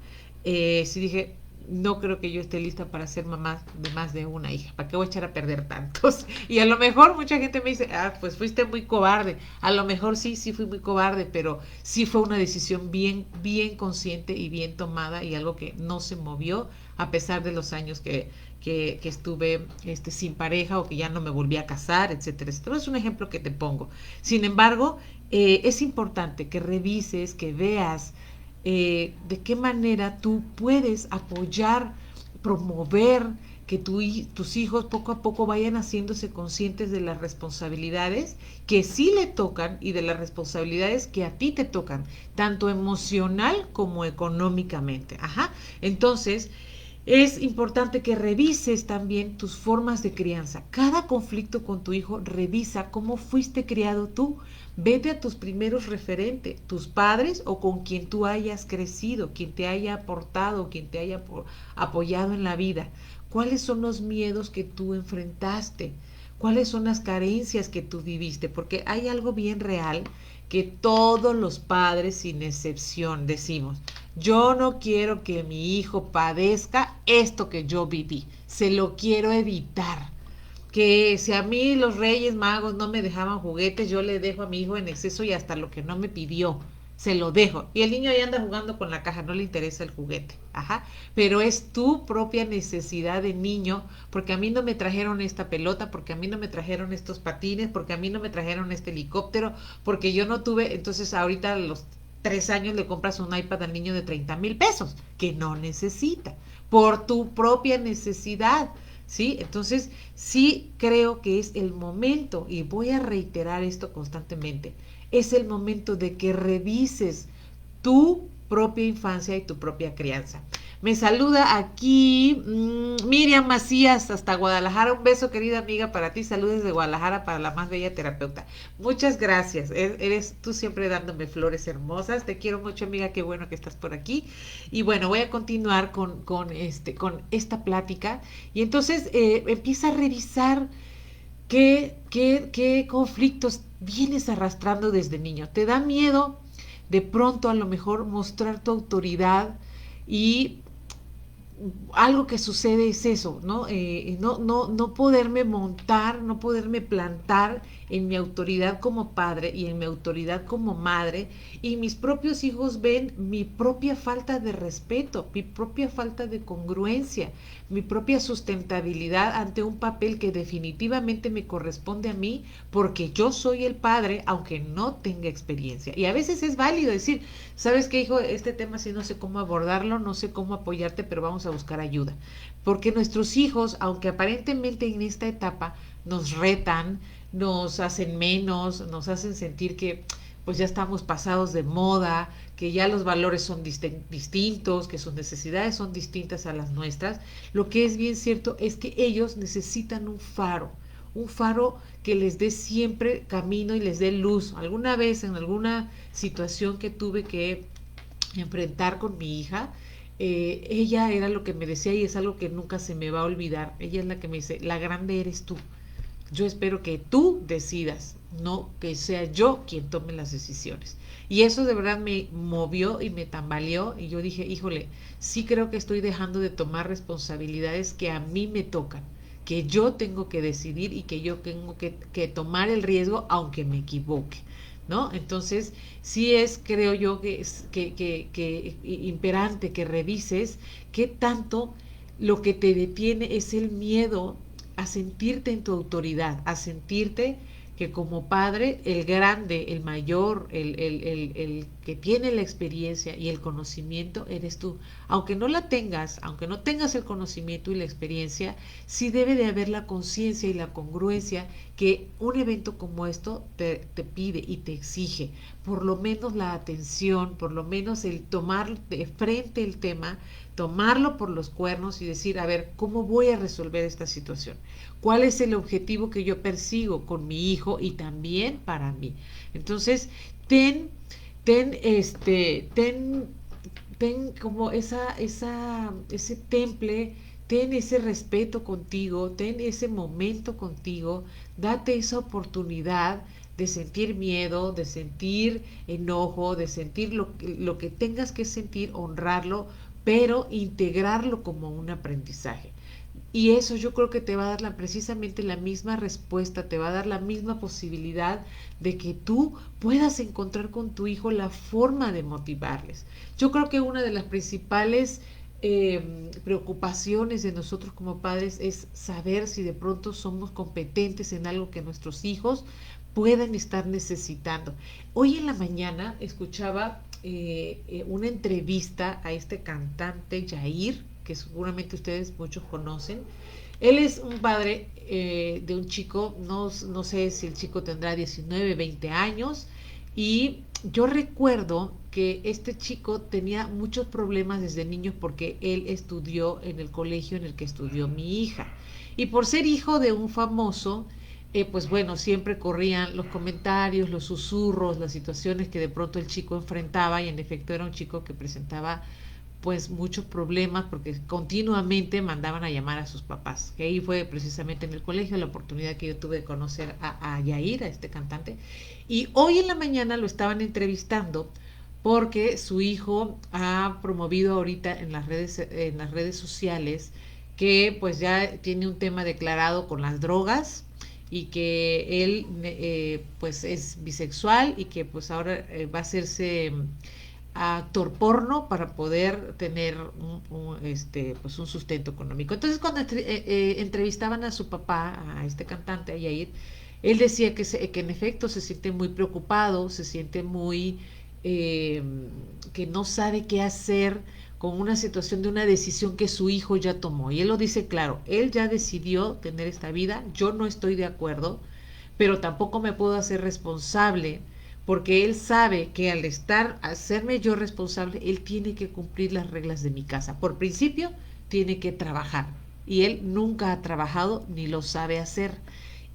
sí dije, no creo que yo esté lista para ser mamá de más de una hija. ¿Para qué voy a echar a perder tantos? Y a lo mejor mucha gente me dice, ah, pues fuiste muy cobarde. A lo mejor sí, sí fui muy cobarde, pero sí fue una decisión bien, bien consciente y bien tomada, y algo que no se movió a pesar de los años que estuve sin pareja, o que ya no me volví a casar, etcétera, etcétera. Es un ejemplo que te pongo. Sin embargo, es importante que revises, que veas de qué manera tú puedes apoyar, promover que tus hijos poco a poco vayan haciéndose conscientes de las responsabilidades que sí le tocan y de las responsabilidades que a ti te tocan, tanto emocional como económicamente. Ajá. Entonces, es importante que revises también tus formas de crianza. Cada conflicto con tu hijo, revisa cómo fuiste criado tú. Vete a tus primeros referentes, tus padres o con quien tú hayas crecido, quien te haya aportado, quien te haya apoyado en la vida. ¿Cuáles son los miedos que tú enfrentaste? ¿Cuáles son las carencias que tú viviste? Porque hay algo bien real que todos los padres, sin excepción, decimos: yo no quiero que mi hijo padezca esto que yo viví, se lo quiero evitar. Que si a mí los Reyes Magos no me dejaban juguetes, yo le dejo a mi hijo en exceso y hasta lo que no me pidió, se lo dejo. Y el niño ahí anda jugando con la caja, no le interesa el juguete. Ajá. Pero es tu propia necesidad de niño, porque a mí no me trajeron esta pelota, porque a mí no me trajeron estos patines, porque a mí no me trajeron este helicóptero, porque yo no tuve. Entonces ahorita a los 3 años le compras un iPad al niño de 30,000 pesos, que no necesita, por tu propia necesidad. ¿Sí? Entonces, sí creo que es el momento, y voy a reiterar esto constantemente, es el momento de que revises tu propia infancia y tu propia crianza. Me saluda aquí Miriam Macías hasta Guadalajara. Un beso, querida amiga, para ti. Saludos de Guadalajara para la más bella terapeuta. Muchas gracias. Eres tú siempre dándome flores hermosas. Te quiero mucho, amiga. Qué bueno que estás por aquí. Y bueno, voy a continuar con esta plática. Y entonces empieza a revisar qué conflictos vienes arrastrando desde niño. ¿Te da miedo de pronto a lo mejor mostrar tu autoridad? Y algo que sucede es eso, ¿no? No poderme montar, no poderme plantar en mi autoridad como padre y en mi autoridad como madre, y mis propios hijos ven mi propia falta de respeto, mi propia falta de congruencia, mi propia sustentabilidad ante un papel que definitivamente me corresponde a mí, porque yo soy el padre, aunque no tenga experiencia. Y a veces es válido decir: ¿sabes qué, hijo? Este tema sí no sé cómo abordarlo, no sé cómo apoyarte, pero vamos a buscar ayuda. Porque nuestros hijos, aunque aparentemente en esta etapa nos retan, nos hacen menos, nos hacen sentir que pues ya estamos pasados de moda, que ya los valores son distintos, que sus necesidades son distintas a las nuestras. Lo que es bien cierto es que ellos necesitan un faro que les dé siempre camino y les dé luz. Alguna vez, en alguna situación que tuve que enfrentar con mi hija, ella era lo que me decía, y es algo que nunca se me va a olvidar. Ella es la que me dice: la grande eres tú. Yo espero que tú decidas, no que sea yo quien tome las decisiones. Y eso de verdad me movió y me tambaleó, y yo dije: híjole, sí creo que estoy dejando de tomar responsabilidades que a mí me tocan, que yo tengo que decidir y que yo tengo que tomar el riesgo aunque me equivoque, ¿no? Entonces, sí es, creo yo, que es que imperante que revises qué tanto lo que te detiene es el miedo a sentirte en tu autoridad, a sentirte que como padre, el grande, el mayor, el que tiene la experiencia y el conocimiento eres tú. Aunque no la tengas, aunque no tengas el conocimiento y la experiencia, sí debe de haber la conciencia y la congruencia que un evento como esto te pide y te exige. Por lo menos la atención, por lo menos el tomar de frente el tema, tomarlo por los cuernos y decir, a ver, ¿cómo voy a resolver esta situación? ¿Cuál es el objetivo que yo persigo con mi hijo y también para mí? Entonces, ten, ten como ese temple, ten ese respeto contigo, ten ese momento contigo, date esa oportunidad de sentir miedo, de sentir enojo, de sentir lo que tengas que sentir, honrarlo, pero integrarlo como un aprendizaje. Y eso yo creo que te va a dar precisamente la misma respuesta, te va a dar la misma posibilidad de que tú puedas encontrar con tu hijo la forma de motivarles. Yo creo que una de las principales preocupaciones de nosotros como padres es saber si de pronto somos competentes en algo que nuestros hijos puedan estar necesitando. Hoy en la mañana escuchaba una entrevista a este cantante Yair, que seguramente ustedes muchos conocen. Él es un padre de un chico, no sé si el chico tendrá 19, 20 años, y yo recuerdo que este chico tenía muchos problemas desde niño porque él estudió en el colegio en el que estudió mi hija. Y por ser hijo de un famoso, pues bueno, siempre corrían los comentarios, los susurros, las situaciones que de pronto el chico enfrentaba, y en efecto era un chico que presentaba pues muchos problemas porque continuamente mandaban a llamar a sus papás, que ahí fue precisamente en el colegio la oportunidad que yo tuve de conocer a Yair, a este cantante, y hoy en la mañana lo estaban entrevistando porque su hijo ha promovido ahorita en las redes sociales que pues ya tiene un tema declarado con las drogas y que él pues es bisexual y que pues ahora va a hacerse actor porno para poder tener pues un sustento económico. Entonces cuando entrevistaban a su papá, a este cantante, a Yair, él decía que en efecto se siente muy preocupado, se siente muy eh, que no sabe qué hacer con una situación de una decisión que su hijo ya tomó. Y él lo dice claro, él ya decidió tener esta vida, yo no estoy de acuerdo, pero tampoco me puedo hacer responsable porque él sabe que al hacerme yo responsable, él tiene que cumplir las reglas de mi casa. Por principio, tiene que trabajar y él nunca ha trabajado ni lo sabe hacer.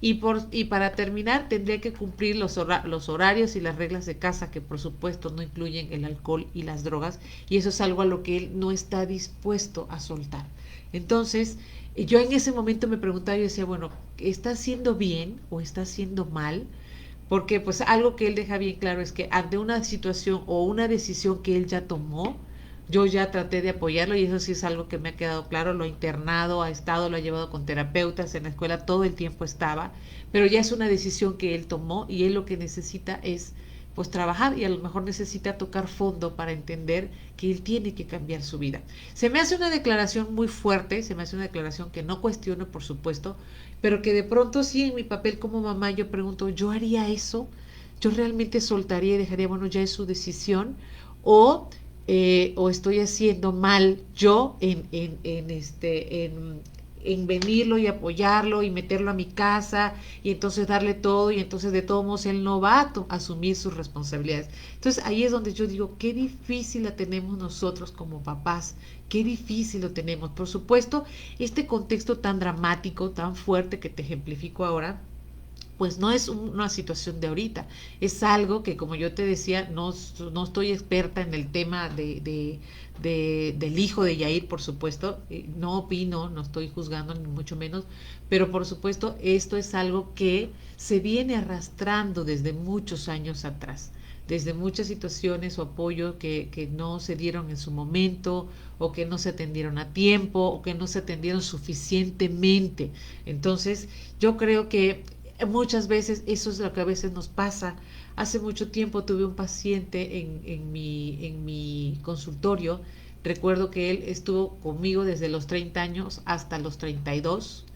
Y para terminar, tendría que cumplir los horarios y las reglas de casa, que por supuesto no incluyen el alcohol y las drogas, y eso es algo a lo que él no está dispuesto a soltar. Entonces, yo en ese momento me preguntaba, yo decía, bueno, ¿está haciendo bien o está haciendo mal? Porque pues algo que él deja bien claro es que ante una situación o una decisión que él ya tomó, yo ya traté de apoyarlo y eso sí es algo que me ha quedado claro, lo ha internado, ha estado, lo ha llevado con terapeutas en la escuela, todo el tiempo estaba, pero ya es una decisión que él tomó y él lo que necesita es pues trabajar y a lo mejor necesita tocar fondo para entender que él tiene que cambiar su vida. Se me hace una declaración muy fuerte, se me hace una declaración que no cuestiono, por supuesto, pero que de pronto sí en mi papel como mamá yo pregunto, ¿yo haría eso? ¿Yo realmente soltaría y dejaría, bueno, ya es su decisión? O estoy haciendo mal yo en venirlo y apoyarlo y meterlo a mi casa y entonces darle todo y entonces de todos modos él no va a asumir sus responsabilidades. Entonces ahí es donde yo digo, qué difícil la tenemos nosotros como papás, qué difícil lo tenemos. Por supuesto, este contexto tan dramático, tan fuerte que te ejemplifico ahora, pues no es una situación de ahorita, es algo que como yo te decía, no estoy experta en el tema del hijo de Yair, por supuesto, no opino, no estoy juzgando ni mucho menos, pero por supuesto esto es algo que se viene arrastrando desde muchos años atrás, desde muchas situaciones o apoyo que no se dieron en su momento o que no se atendieron a tiempo o que no se atendieron suficientemente. Entonces yo creo que muchas veces eso es lo que a veces nos pasa. Hace mucho tiempo tuve un paciente en mi consultorio. Recuerdo que él estuvo conmigo desde los 30 años hasta los 32.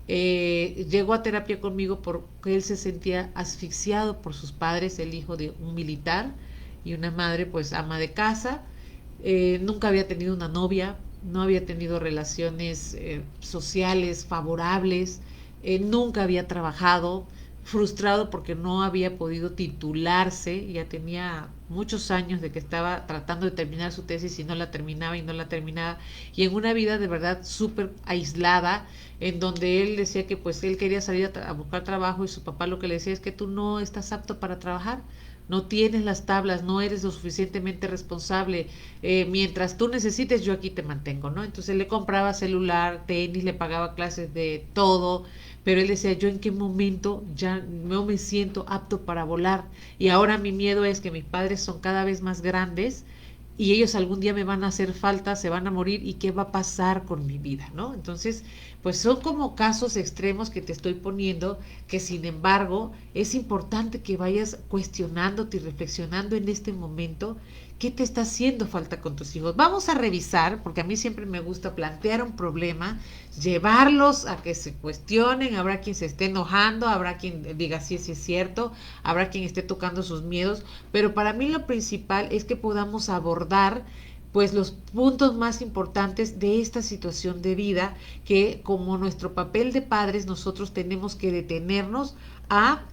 Llegó a terapia conmigo porque él se sentía asfixiado por sus padres, el hijo de un militar. y una madre pues ama de casa. Nunca había tenido una novia, no había tenido relaciones sociales favorables, nunca había trabajado, frustrado porque no había podido titularse, ya tenía muchos años de que estaba tratando de terminar su tesis y no la terminaba y no la terminaba, y en una vida de verdad súper aislada, en donde él decía que pues él quería salir a buscar trabajo y su papá lo que le decía es que tú no estás apto para trabajar, no tienes las tablas, no eres lo suficientemente responsable, mientras tú necesites yo aquí te mantengo, ¿no? Entonces le compraba celular, tenis, le pagaba clases de todo, pero él decía, yo en qué momento ya no me siento apto para volar, y ahora mi miedo es que mis padres son cada vez más grandes y ellos algún día me van a hacer falta, se van a morir y qué va a pasar con mi vida, ¿no? Entonces, pues son como casos extremos que te estoy poniendo, que sin embargo es importante que vayas cuestionándote y reflexionando en este momento qué te está haciendo falta con tus hijos. Vamos a revisar, porque a mí siempre me gusta plantear un problema, llevarlos a que se cuestionen, habrá quien se esté enojando, habrá quien diga sí, sí es cierto, habrá quien esté tocando sus miedos, pero para mí lo principal es que podamos abordar pues los puntos más importantes de esta situación de vida, que como nuestro papel de padres nosotros tenemos que detenernos a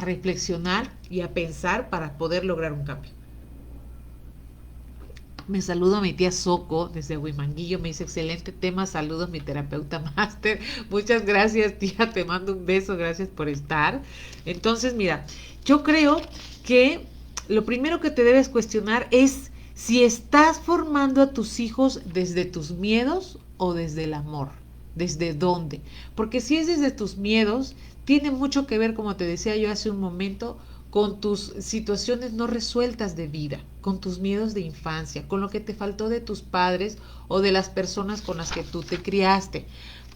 reflexionar y a pensar para poder lograr un cambio. Me saludo a mi tía Soco desde Huimanguillo, me dice excelente tema, saludos mi terapeuta máster, muchas gracias tía, te mando un beso, gracias por estar. Entonces mira, yo creo que lo primero que te debes cuestionar es si estás formando a tus hijos desde tus miedos o desde el amor, desde dónde, porque si es desde tus miedos, tiene mucho que ver, como te decía yo hace un momento, con tus situaciones no resueltas de vida, con tus miedos de infancia, con lo que te faltó de tus padres o de las personas con las que tú te criaste,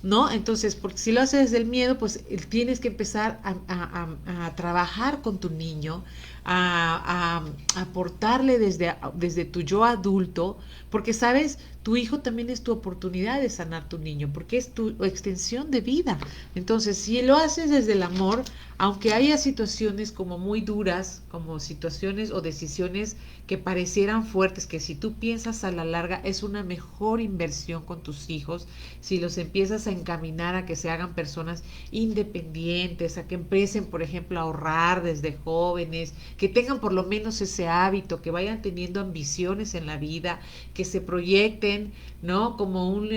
¿no? Entonces, porque si lo haces desde el miedo, pues tienes que empezar a trabajar con tu niño, a aportarle desde tu yo adulto, porque sabes, tu hijo también es tu oportunidad de sanar tu niño, porque es tu extensión de vida. Entonces, si lo haces desde el amor, aunque haya situaciones como muy duras, como situaciones o decisiones que parecieran fuertes, que si tú piensas a la larga es una mejor inversión con tus hijos, si los empiezas a encaminar a que se hagan personas independientes, a que empiecen, por ejemplo, a ahorrar desde jóvenes, que tengan por lo menos ese hábito, que vayan teniendo ambiciones en la vida, que se proyecten, ¿no? Como un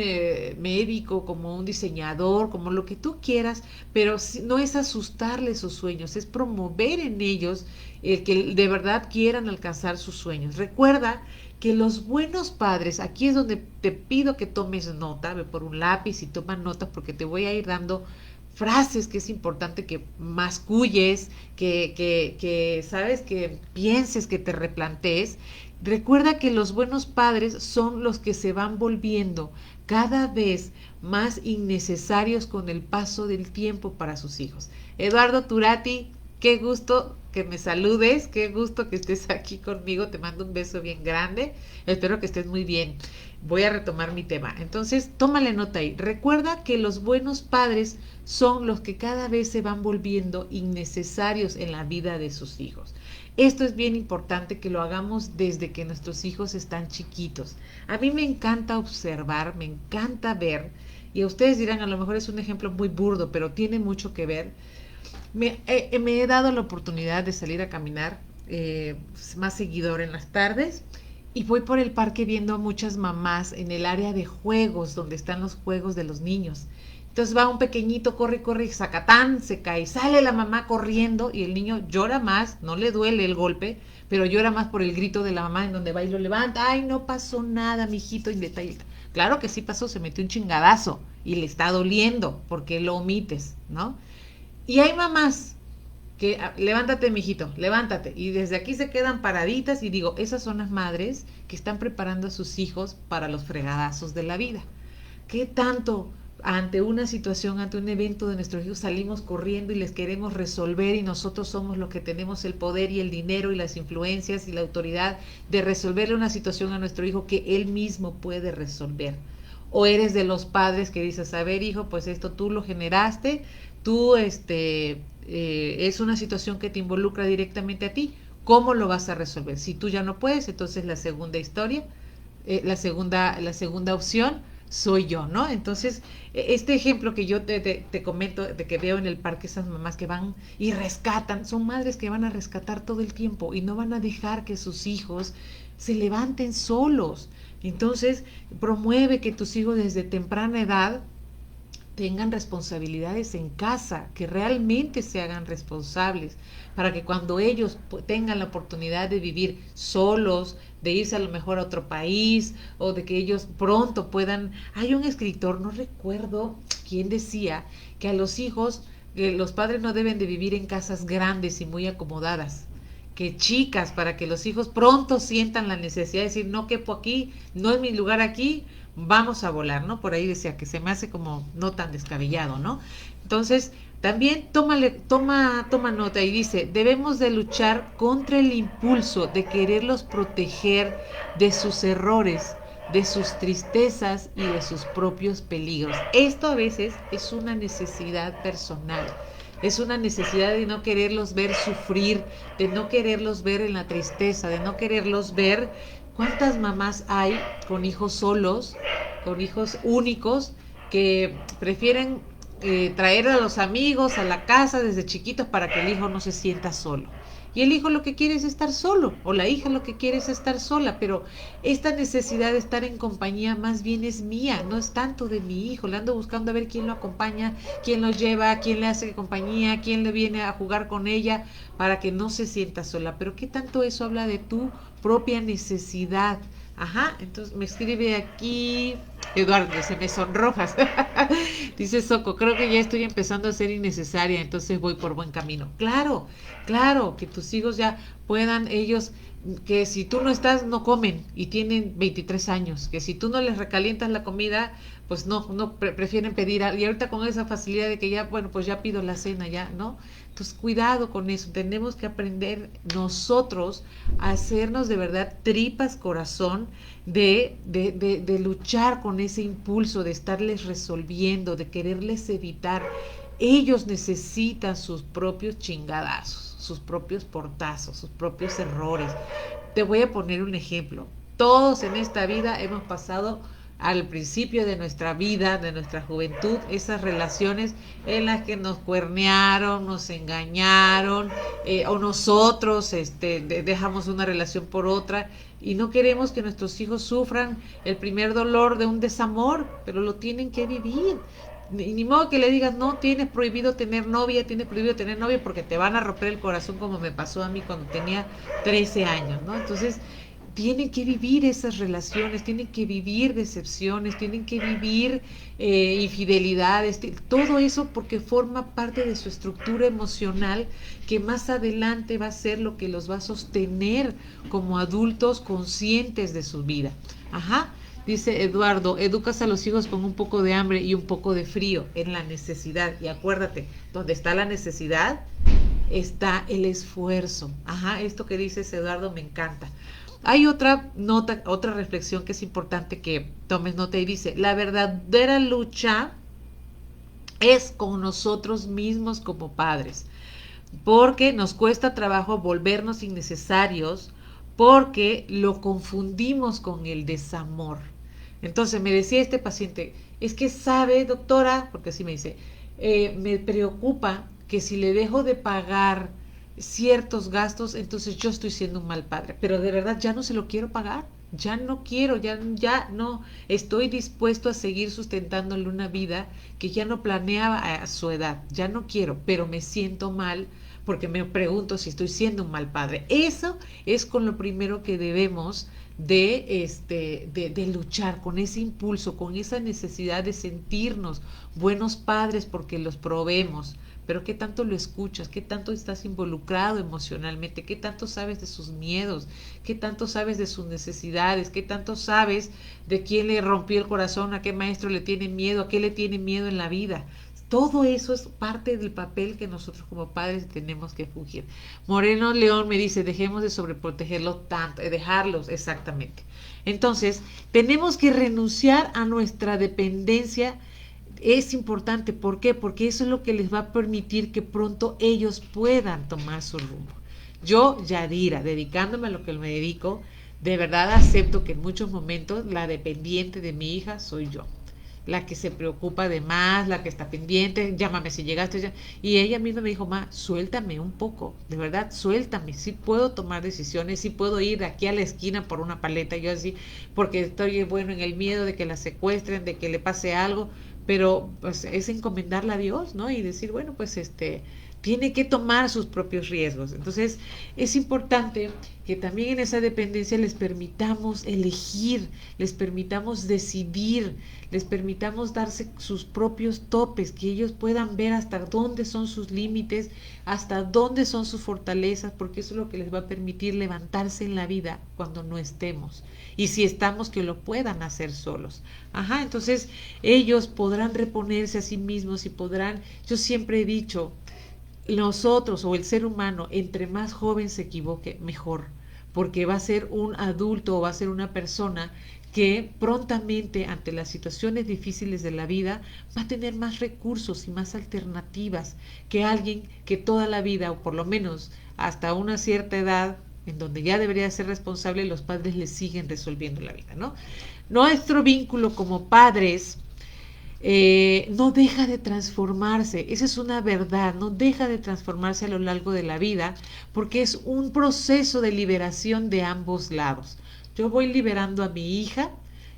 médico, como un diseñador, como lo que tú quieras, pero no es asustarles sus sueños, es promover en ellos el que de verdad quieran alcanzar sus sueños. Recuerda que los buenos padres, aquí es donde te pido que tomes nota, ve por un lápiz y toma nota porque te voy a ir dando frases que es importante que masculles, sabes, que pienses, que te replantees. Recuerda que los buenos padres son los que se van volviendo cada vez más innecesarios con el paso del tiempo para sus hijos. Eduardo Turati, qué gusto que me saludes, qué gusto que estés aquí conmigo, te mando un beso bien grande, espero que estés muy bien. Voy a retomar mi tema. Entonces, tómale nota ahí. Recuerda que los buenos padres son los que cada vez se van volviendo innecesarios en la vida de sus hijos. Esto es bien importante que lo hagamos desde que nuestros hijos están chiquitos. A mí me encanta observar, me encanta ver, y a ustedes dirán, a lo mejor es un ejemplo muy burdo, pero tiene mucho que ver. Me he dado la oportunidad de salir a caminar más seguidor en las tardes y voy por el parque viendo a muchas mamás en el área de juegos, donde están los juegos de los niños. Entonces va un pequeñito, corre, corre, y zacatán, se cae, sale la mamá corriendo y el niño llora más, no le duele el golpe, pero llora más por el grito de la mamá en donde va y lo levanta. Ay, no pasó nada, mijito, y detalle. Claro que sí pasó, se metió un chingadazo y le está doliendo porque lo omites, ¿no? Y hay mamás que, levántate, mijito, levántate. Y desde aquí se quedan paraditas y digo, esas son las madres que están preparando a sus hijos para los fregadazos de la vida. ¿Qué tanto ante una situación, ante un evento de nuestros hijos salimos corriendo y les queremos resolver y nosotros somos los que tenemos el poder y el dinero y las influencias y la autoridad de resolverle una situación a nuestro hijo que él mismo puede resolver? O eres de los padres que dices, a ver hijo, pues esto tú lo generaste, tú es una situación que te involucra directamente a ti. ¿Cómo lo vas a resolver? Si tú ya no puedes, entonces la segunda historia, la segunda opción soy yo, ¿no? Entonces, este ejemplo que yo te comento, de que veo en el parque esas mamás que van y rescatan, son madres que van a rescatar todo el tiempo y no van a dejar que sus hijos se levanten solos. Entonces, promueve que tus hijos desde temprana edad tengan responsabilidades en casa, que realmente se hagan responsables, para que cuando ellos tengan la oportunidad de vivir solos, de irse a lo mejor a otro país, o de que ellos pronto puedan... Hay un escritor, no recuerdo quién decía, que a los hijos, los padres no deben de vivir en casas grandes y muy acomodadas, que chicas, para que los hijos pronto sientan la necesidad de decir, no quepo aquí, no es mi lugar aquí, vamos a volar, ¿no? Por ahí decía que se me hace como no tan descabellado, ¿no? Entonces, también toma nota y dice, debemos de luchar contra el impulso de quererlos proteger de sus errores, de sus tristezas y de sus propios peligros. Esto a veces es una necesidad personal. Es una necesidad de no quererlos ver sufrir, de no quererlos ver en la tristeza, de no quererlos ver. ¿Cuántas mamás hay con hijos solos, con hijos únicos, que prefieren traer a los amigos a la casa desde chiquitos para que el hijo no se sienta solo? Y el hijo lo que quiere es estar solo, o la hija lo que quiere es estar sola, pero esta necesidad de estar en compañía más bien es mía, no es tanto de mi hijo. Le ando buscando a ver quién lo acompaña, quién lo lleva, quién le hace compañía, quién le viene a jugar con ella para que no se sienta sola. Pero ¿qué tanto eso habla de tu propia necesidad? Ajá, entonces me escribe aquí Eduardo, se me sonrojas. Dice Soco, creo que ya estoy empezando a ser innecesaria, entonces voy por buen camino. Claro, claro, que tus hijos ya puedan ellos, que si tú no estás, no comen y tienen 23 años, que si tú no les recalientas la comida, pues prefieren pedir, y ahorita con esa facilidad de que ya, bueno, pues ya pido la cena, ya, ¿no? Entonces, cuidado con eso, tenemos que aprender nosotros a hacernos de verdad tripas corazón de luchar con ese impulso, de estarles resolviendo, de quererles evitar. Ellos necesitan sus propios chingadazos, sus propios portazos, sus propios errores. Te voy a poner un ejemplo. Todos en esta vida hemos pasado al principio de nuestra vida, de nuestra juventud, esas relaciones en las que nos cuernearon, nos engañaron, o nosotros dejamos una relación por otra y no queremos que nuestros hijos sufran el primer dolor de un desamor, pero lo tienen que vivir. Ni modo que le digas, no, tienes prohibido tener novia, porque te van a romper el corazón, como me pasó a mí cuando tenía 13 años, ¿no? Entonces, tienen que vivir esas relaciones, tienen que vivir decepciones, tienen que vivir infidelidades, todo eso porque forma parte de su estructura emocional, que más adelante va a ser lo que los va a sostener como adultos conscientes de su vida. Ajá. Dice Eduardo, educas a los hijos con un poco de hambre y un poco de frío en la necesidad. Y acuérdate, donde está la necesidad, está el esfuerzo. Ajá, esto que dices, Eduardo, me encanta. Hay otra nota, otra reflexión que es importante que tomes nota y dice, la verdadera lucha es con nosotros mismos como padres, porque nos cuesta trabajo volvernos innecesarios, porque lo confundimos con el desamor. Entonces me decía este paciente, es que sabe, doctora, porque así me dice, me preocupa que si le dejo de pagar ciertos gastos, entonces yo estoy siendo un mal padre, pero de verdad ya no se lo quiero pagar, ya no quiero, ya no estoy dispuesto a seguir sustentándole una vida que ya no planeaba a su edad, ya no quiero, pero me siento mal porque me pregunto si estoy siendo un mal padre. Eso es con lo primero que debemos de luchar, con ese impulso, con esa necesidad de sentirnos buenos padres porque los proveemos. Pero qué tanto lo escuchas, qué tanto estás involucrado emocionalmente, qué tanto sabes de sus miedos, qué tanto sabes de sus necesidades, qué tanto sabes de quién le rompió el corazón, a qué maestro le tiene miedo, a qué le tiene miedo en la vida. Todo eso es parte del papel que nosotros como padres tenemos que fungir. Moreno León me dice, dejemos de sobreprotegerlos tanto, dejarlos, exactamente. Entonces, tenemos que renunciar a nuestra dependencia. Es importante, ¿por qué? Porque eso es lo que les va a permitir que pronto ellos puedan tomar su rumbo. Yo, Yadira, dedicándome a lo que me dedico, de verdad acepto que en muchos momentos la dependiente de mi hija soy yo, la que se preocupa de más, la que está pendiente, llámame si llegaste ya. Y ella misma me dijo, ma, suéltame un poco, de verdad, suéltame, sí puedo tomar decisiones, sí puedo ir de aquí a la esquina por una paleta, yo así, porque estoy, bueno, en el miedo de que la secuestren, de que le pase algo, pero pues es encomendarla a Dios, ¿no? Y decir, bueno, pues tiene que tomar sus propios riesgos. Entonces, es importante que también en esa dependencia les permitamos elegir, les permitamos decidir, les permitamos darse sus propios topes, que ellos puedan ver hasta dónde son sus límites, hasta dónde son sus fortalezas, porque eso es lo que les va a permitir levantarse en la vida cuando no estemos. Y si estamos, que lo puedan hacer solos. Ajá, entonces ellos podrán reponerse a sí mismos y podrán, yo siempre he dicho, nosotros o el ser humano, entre más joven se equivoque, mejor, porque va a ser un adulto o va a ser una persona que prontamente ante las situaciones difíciles de la vida va a tener más recursos y más alternativas que alguien que toda la vida, o por lo menos hasta una cierta edad, en donde ya debería ser responsable, los padres le siguen resolviendo la vida, ¿no? Nuestro vínculo como padres no deja de transformarse, esa es una verdad, no deja de transformarse a lo largo de la vida, porque es un proceso de liberación de ambos lados. Yo voy liberando a mi hija,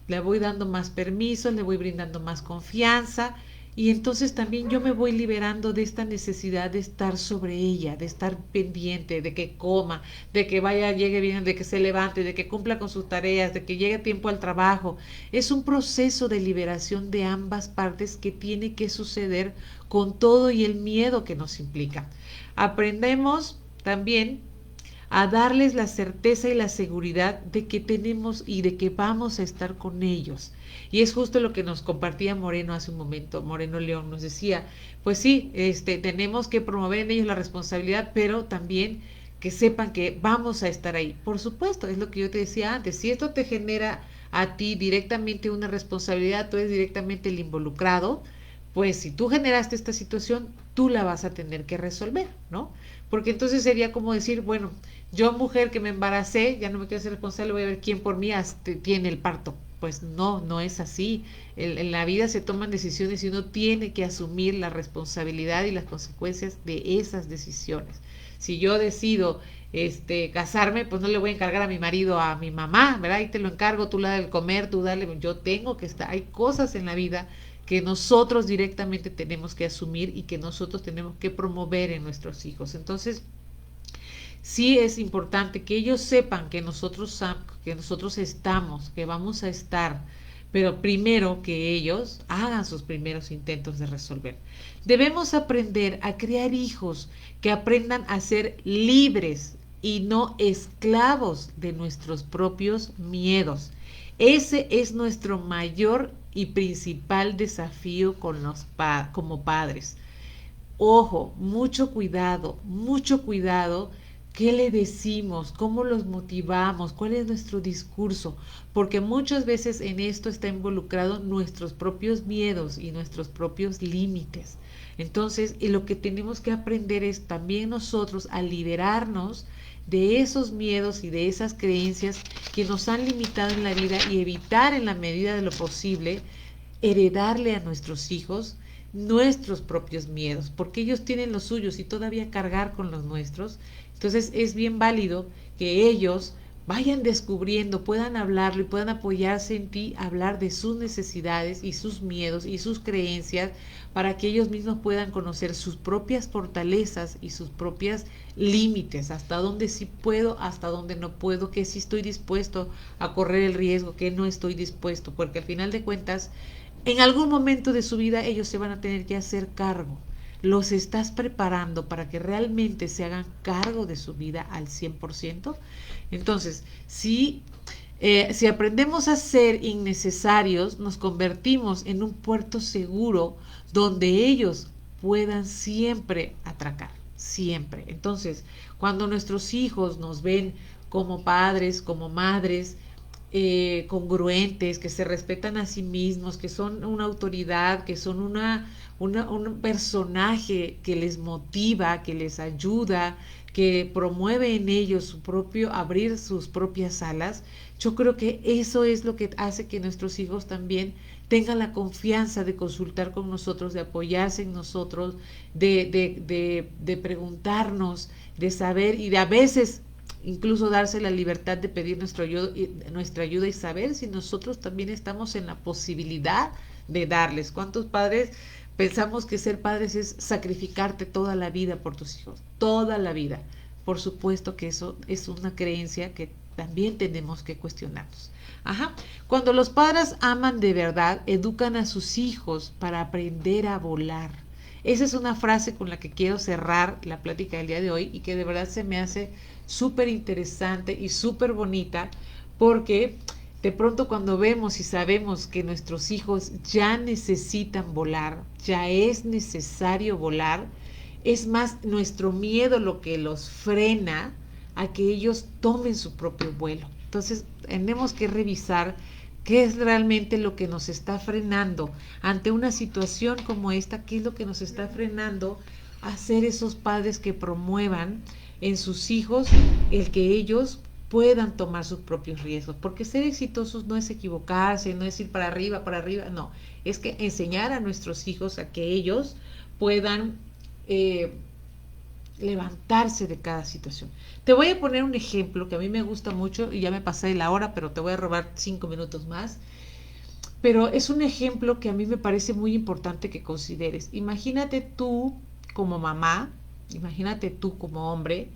le voy dando más permisos, le voy brindando más confianza, y entonces también yo me voy liberando de esta necesidad de estar sobre ella, de estar pendiente, de que coma, de que vaya, llegue bien, de que se levante, de que cumpla con sus tareas, de que llegue a tiempo al trabajo. Es un proceso de liberación de ambas partes que tiene que suceder con todo y el miedo que nos implica. Aprendemos también a darles la certeza y la seguridad de que tenemos y de que vamos a estar con ellos. Y es justo lo que nos compartía Moreno hace un momento. Moreno León nos decía, pues sí, tenemos que promover en ellos la responsabilidad, pero también que sepan que vamos a estar ahí. Por supuesto, es lo que yo te decía antes, si esto te genera a ti directamente una responsabilidad, tú eres directamente el involucrado, pues si tú generaste esta situación, tú la vas a tener que resolver, ¿no? Porque entonces sería como decir, bueno, yo mujer que me embaracé, ya no me quiero ser responsable, voy a ver quién por mí tiene el parto. Pues no, no es así. En la vida se toman decisiones y uno tiene que asumir la responsabilidad y las consecuencias de esas decisiones. Si yo decido casarme, pues no le voy a encargar a mi marido, a mi mamá, ¿verdad? Ahí te lo encargo, tú la del comer, tú dale, yo tengo que estar, hay cosas en la vida que nosotros directamente tenemos que asumir y que nosotros tenemos que promover en nuestros hijos. Entonces, sí es importante que ellos sepan que nosotros estamos, que vamos a estar, pero primero que ellos hagan sus primeros intentos de resolver. Debemos aprender a crear hijos que aprendan a ser libres y no esclavos de nuestros propios miedos. Ese es nuestro mayor y principal desafío como padres. Ojo, mucho cuidado. ¿Qué le decimos? ¿Cómo los motivamos? ¿Cuál es nuestro discurso? Porque muchas veces en esto está involucrado nuestros propios miedos y nuestros propios límites. Entonces, lo que tenemos que aprender es también nosotros a liberarnos de esos miedos y de esas creencias que nos han limitado en la vida y evitar en la medida de lo posible heredarle a nuestros hijos nuestros propios miedos, porque ellos tienen los suyos y todavía cargar con los nuestros. Entonces es bien válido que ellos vayan descubriendo, puedan hablarlo y puedan apoyarse en ti, hablar de sus necesidades y sus miedos y sus creencias para que ellos mismos puedan conocer sus propias fortalezas y sus propios límites, hasta dónde sí puedo, hasta dónde no puedo, que sí estoy dispuesto a correr el riesgo, que no estoy dispuesto, porque al final de cuentas, en algún momento de su vida ellos se van a tener que hacer cargo. ¿Los estás preparando para que realmente se hagan cargo de su vida al 100%? Entonces, si aprendemos a ser innecesarios, nos convertimos en un puerto seguro donde ellos puedan siempre atracar, siempre. Entonces, cuando nuestros hijos nos ven como padres, como madres, congruentes, que se respetan a sí mismos, que son una autoridad, que son un personaje que les motiva, que les ayuda, que promueve en ellos su propio abrir sus propias alas. Yo creo que eso es lo que hace que nuestros hijos también tengan la confianza de consultar con nosotros, de apoyarse en nosotros, de preguntarnos, de saber y de a veces incluso darse la libertad de pedir nuestra ayuda y saber si nosotros también estamos en la posibilidad de darles. ¿Cuántos padres pensamos que ser padres es sacrificarte toda la vida por tus hijos? Toda la vida. Por supuesto que eso es una creencia que también tenemos que cuestionarnos. Ajá. Cuando los padres aman de verdad, educan a sus hijos para aprender a volar. Esa es una frase con la que quiero cerrar la plática del día de hoy y que de verdad se me hace súper interesante y súper bonita, porque de pronto cuando vemos y sabemos que nuestros hijos ya necesitan volar, ya es necesario volar, es más nuestro miedo lo que los frena a que ellos tomen su propio vuelo. Entonces tenemos que revisar qué es realmente lo que nos está frenando ante una situación como esta, qué es lo que nos está frenando a ser esos padres que promuevan en sus hijos el que ellos puedan tomar sus propios riesgos, porque ser exitosos no es equivocarse, no es ir para arriba, no, es que enseñar a nuestros hijos a que ellos puedan levantarse de cada situación. Te voy a poner un ejemplo que a mí me gusta mucho y ya me pasé la hora, pero te voy a robar 5 minutos más. Pero es un ejemplo que a mí me parece muy importante que consideres. Imagínate tú como mamá, imagínate tú como hombre,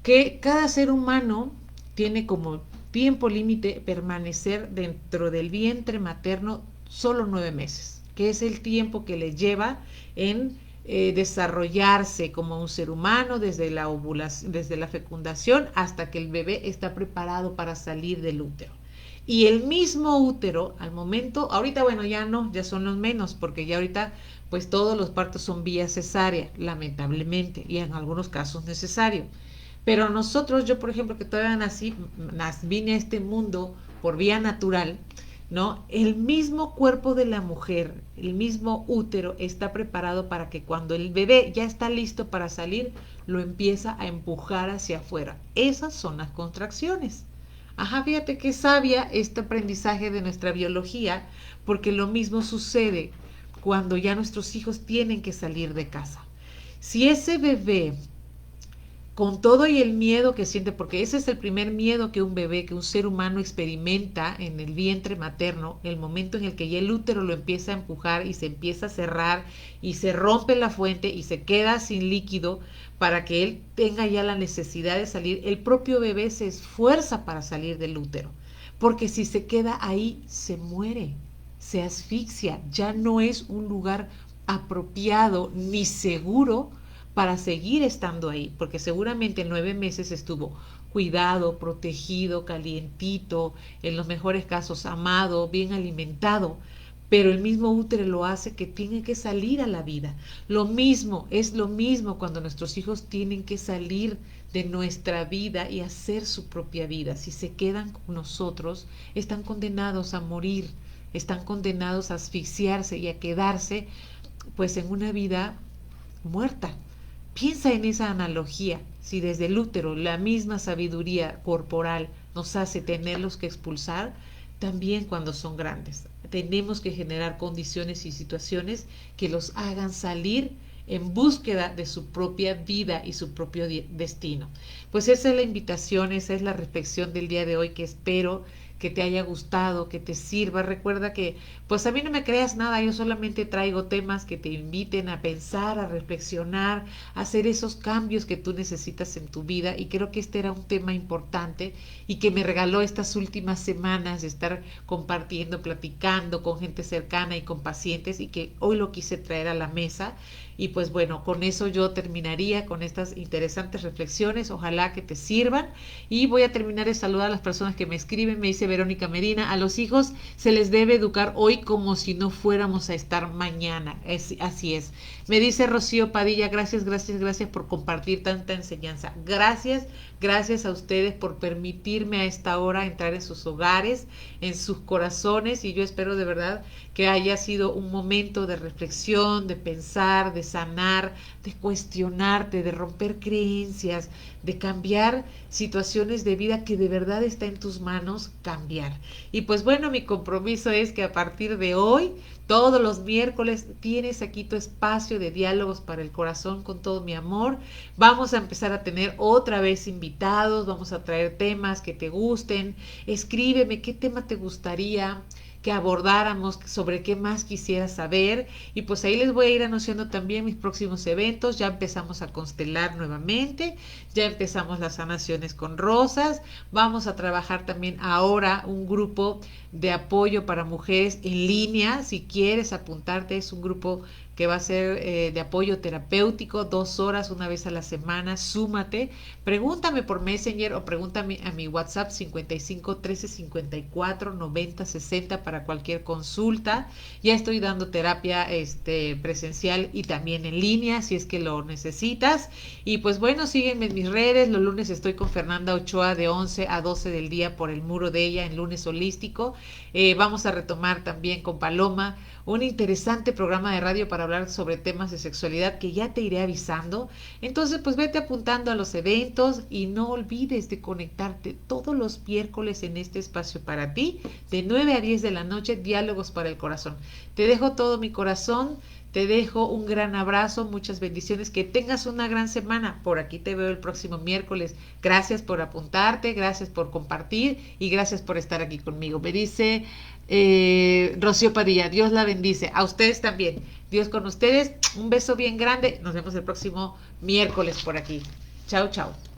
que cada ser humano tiene como tiempo límite permanecer dentro del vientre materno solo 9 meses, que es el tiempo que le lleva en desarrollarse como un ser humano desde la ovulación, desde la fecundación hasta que el bebé está preparado para salir del útero. Y el mismo útero, al momento, ahorita bueno, ya no, ya son los menos, porque ya ahorita pues todos los partos son vía cesárea, lamentablemente, y en algunos casos necesario. Pero nosotros, yo por ejemplo, que todavía vine a este mundo por vía natural, ¿no? El mismo cuerpo de la mujer, el mismo útero está preparado para que cuando el bebé ya está listo para salir, lo empieza a empujar hacia afuera. Esas son las contracciones. Ajá, fíjate qué sabia este aprendizaje de nuestra biología, porque lo mismo sucede cuando ya nuestros hijos tienen que salir de casa. Si ese bebé, con todo y el miedo que siente, porque ese es el primer miedo que un bebé, que un ser humano experimenta en el vientre materno, el momento en el que ya el útero lo empieza a empujar y se empieza a cerrar y se rompe la fuente y se queda sin líquido para que él tenga ya la necesidad de salir, el propio bebé se esfuerza para salir del útero, porque si se queda ahí se muere, se asfixia, ya no es un lugar apropiado ni seguro para seguir estando ahí, porque seguramente 9 meses estuvo cuidado, protegido, calientito, en los mejores casos amado, bien alimentado, pero el mismo útero lo hace que tiene que salir a la vida. Lo mismo, es lo mismo cuando nuestros hijos tienen que salir de nuestra vida y hacer su propia vida. Si se quedan con nosotros, están condenados a morir, están condenados a asfixiarse y a quedarse pues en una vida muerta. Piensa en esa analogía, si desde el útero la misma sabiduría corporal nos hace tenerlos que expulsar, también cuando son grandes. Tenemos que generar condiciones y situaciones que los hagan salir en búsqueda de su propia vida y su propio destino. Pues esa es la invitación, esa es la reflexión del día de hoy que espero que te haya gustado, que te sirva. Recuerda que, pues a mí no me creas nada, yo solamente traigo temas que te inviten a pensar, a reflexionar, a hacer esos cambios que tú necesitas en tu vida, y creo que este era un tema importante y que me regaló estas últimas semanas de estar compartiendo, platicando con gente cercana y con pacientes, y que hoy lo quise traer a la mesa. Y pues bueno, con eso yo terminaría con estas interesantes reflexiones, ojalá que te sirvan. Y voy a terminar de saludar a las personas que me escriben. Me dice Verónica Medina, a los hijos se les debe educar hoy como si no fuéramos a estar mañana. Así es. Me dice Rocío Padilla, gracias, gracias, gracias por compartir tanta enseñanza. Gracias, gracias a ustedes por permitirme a esta hora entrar en sus hogares, en sus corazones, y yo espero de verdad que haya sido un momento de reflexión, de pensar, de sanar, de cuestionarte, de romper creencias, de cambiar situaciones de vida que de verdad está en tus manos cambiar. Y pues bueno, mi compromiso es que a partir de hoy, todos los miércoles, tienes aquí tu espacio de diálogos para el corazón con todo mi amor. Vamos a empezar a tener otra vez invitados, vamos a traer temas que te gusten. Escríbeme qué tema te gustaría que abordáramos, sobre qué más quisiera saber, y pues ahí les voy a ir anunciando también mis próximos eventos. Ya empezamos a constelar nuevamente, ya empezamos las sanaciones con rosas, vamos a trabajar también ahora un grupo de apoyo para mujeres en línea. Si quieres apuntarte, es un grupo que va a ser de apoyo terapéutico, 2 horas una vez a la semana. Súmate, pregúntame por Messenger o pregúntame a mi WhatsApp 55 13 54 90 60 para cualquier consulta. Ya estoy dando terapia presencial y también en línea si es que lo necesitas. Y pues bueno, sígueme en mis redes. Los lunes estoy con Fernanda Ochoa de 11 a 12 del día por el muro de ella en Lunes Holístico. Vamos a retomar también con Paloma un interesante programa de radio para hablar sobre temas de sexualidad que ya te iré avisando. Entonces, pues vete apuntando a los eventos y no olvides de conectarte todos los miércoles en este espacio para ti, de 9 a 10 de la noche, Diálogos para el Corazón. Te dejo todo mi corazón, te dejo un gran abrazo, muchas bendiciones, que tengas una gran semana. Por aquí te veo el próximo miércoles. Gracias por apuntarte, gracias por compartir y gracias por estar aquí conmigo. Me dice Rocío Padilla, Dios la bendice. A ustedes también. Dios con ustedes. Un beso bien grande. Nos vemos el próximo miércoles por aquí. Chao, chao.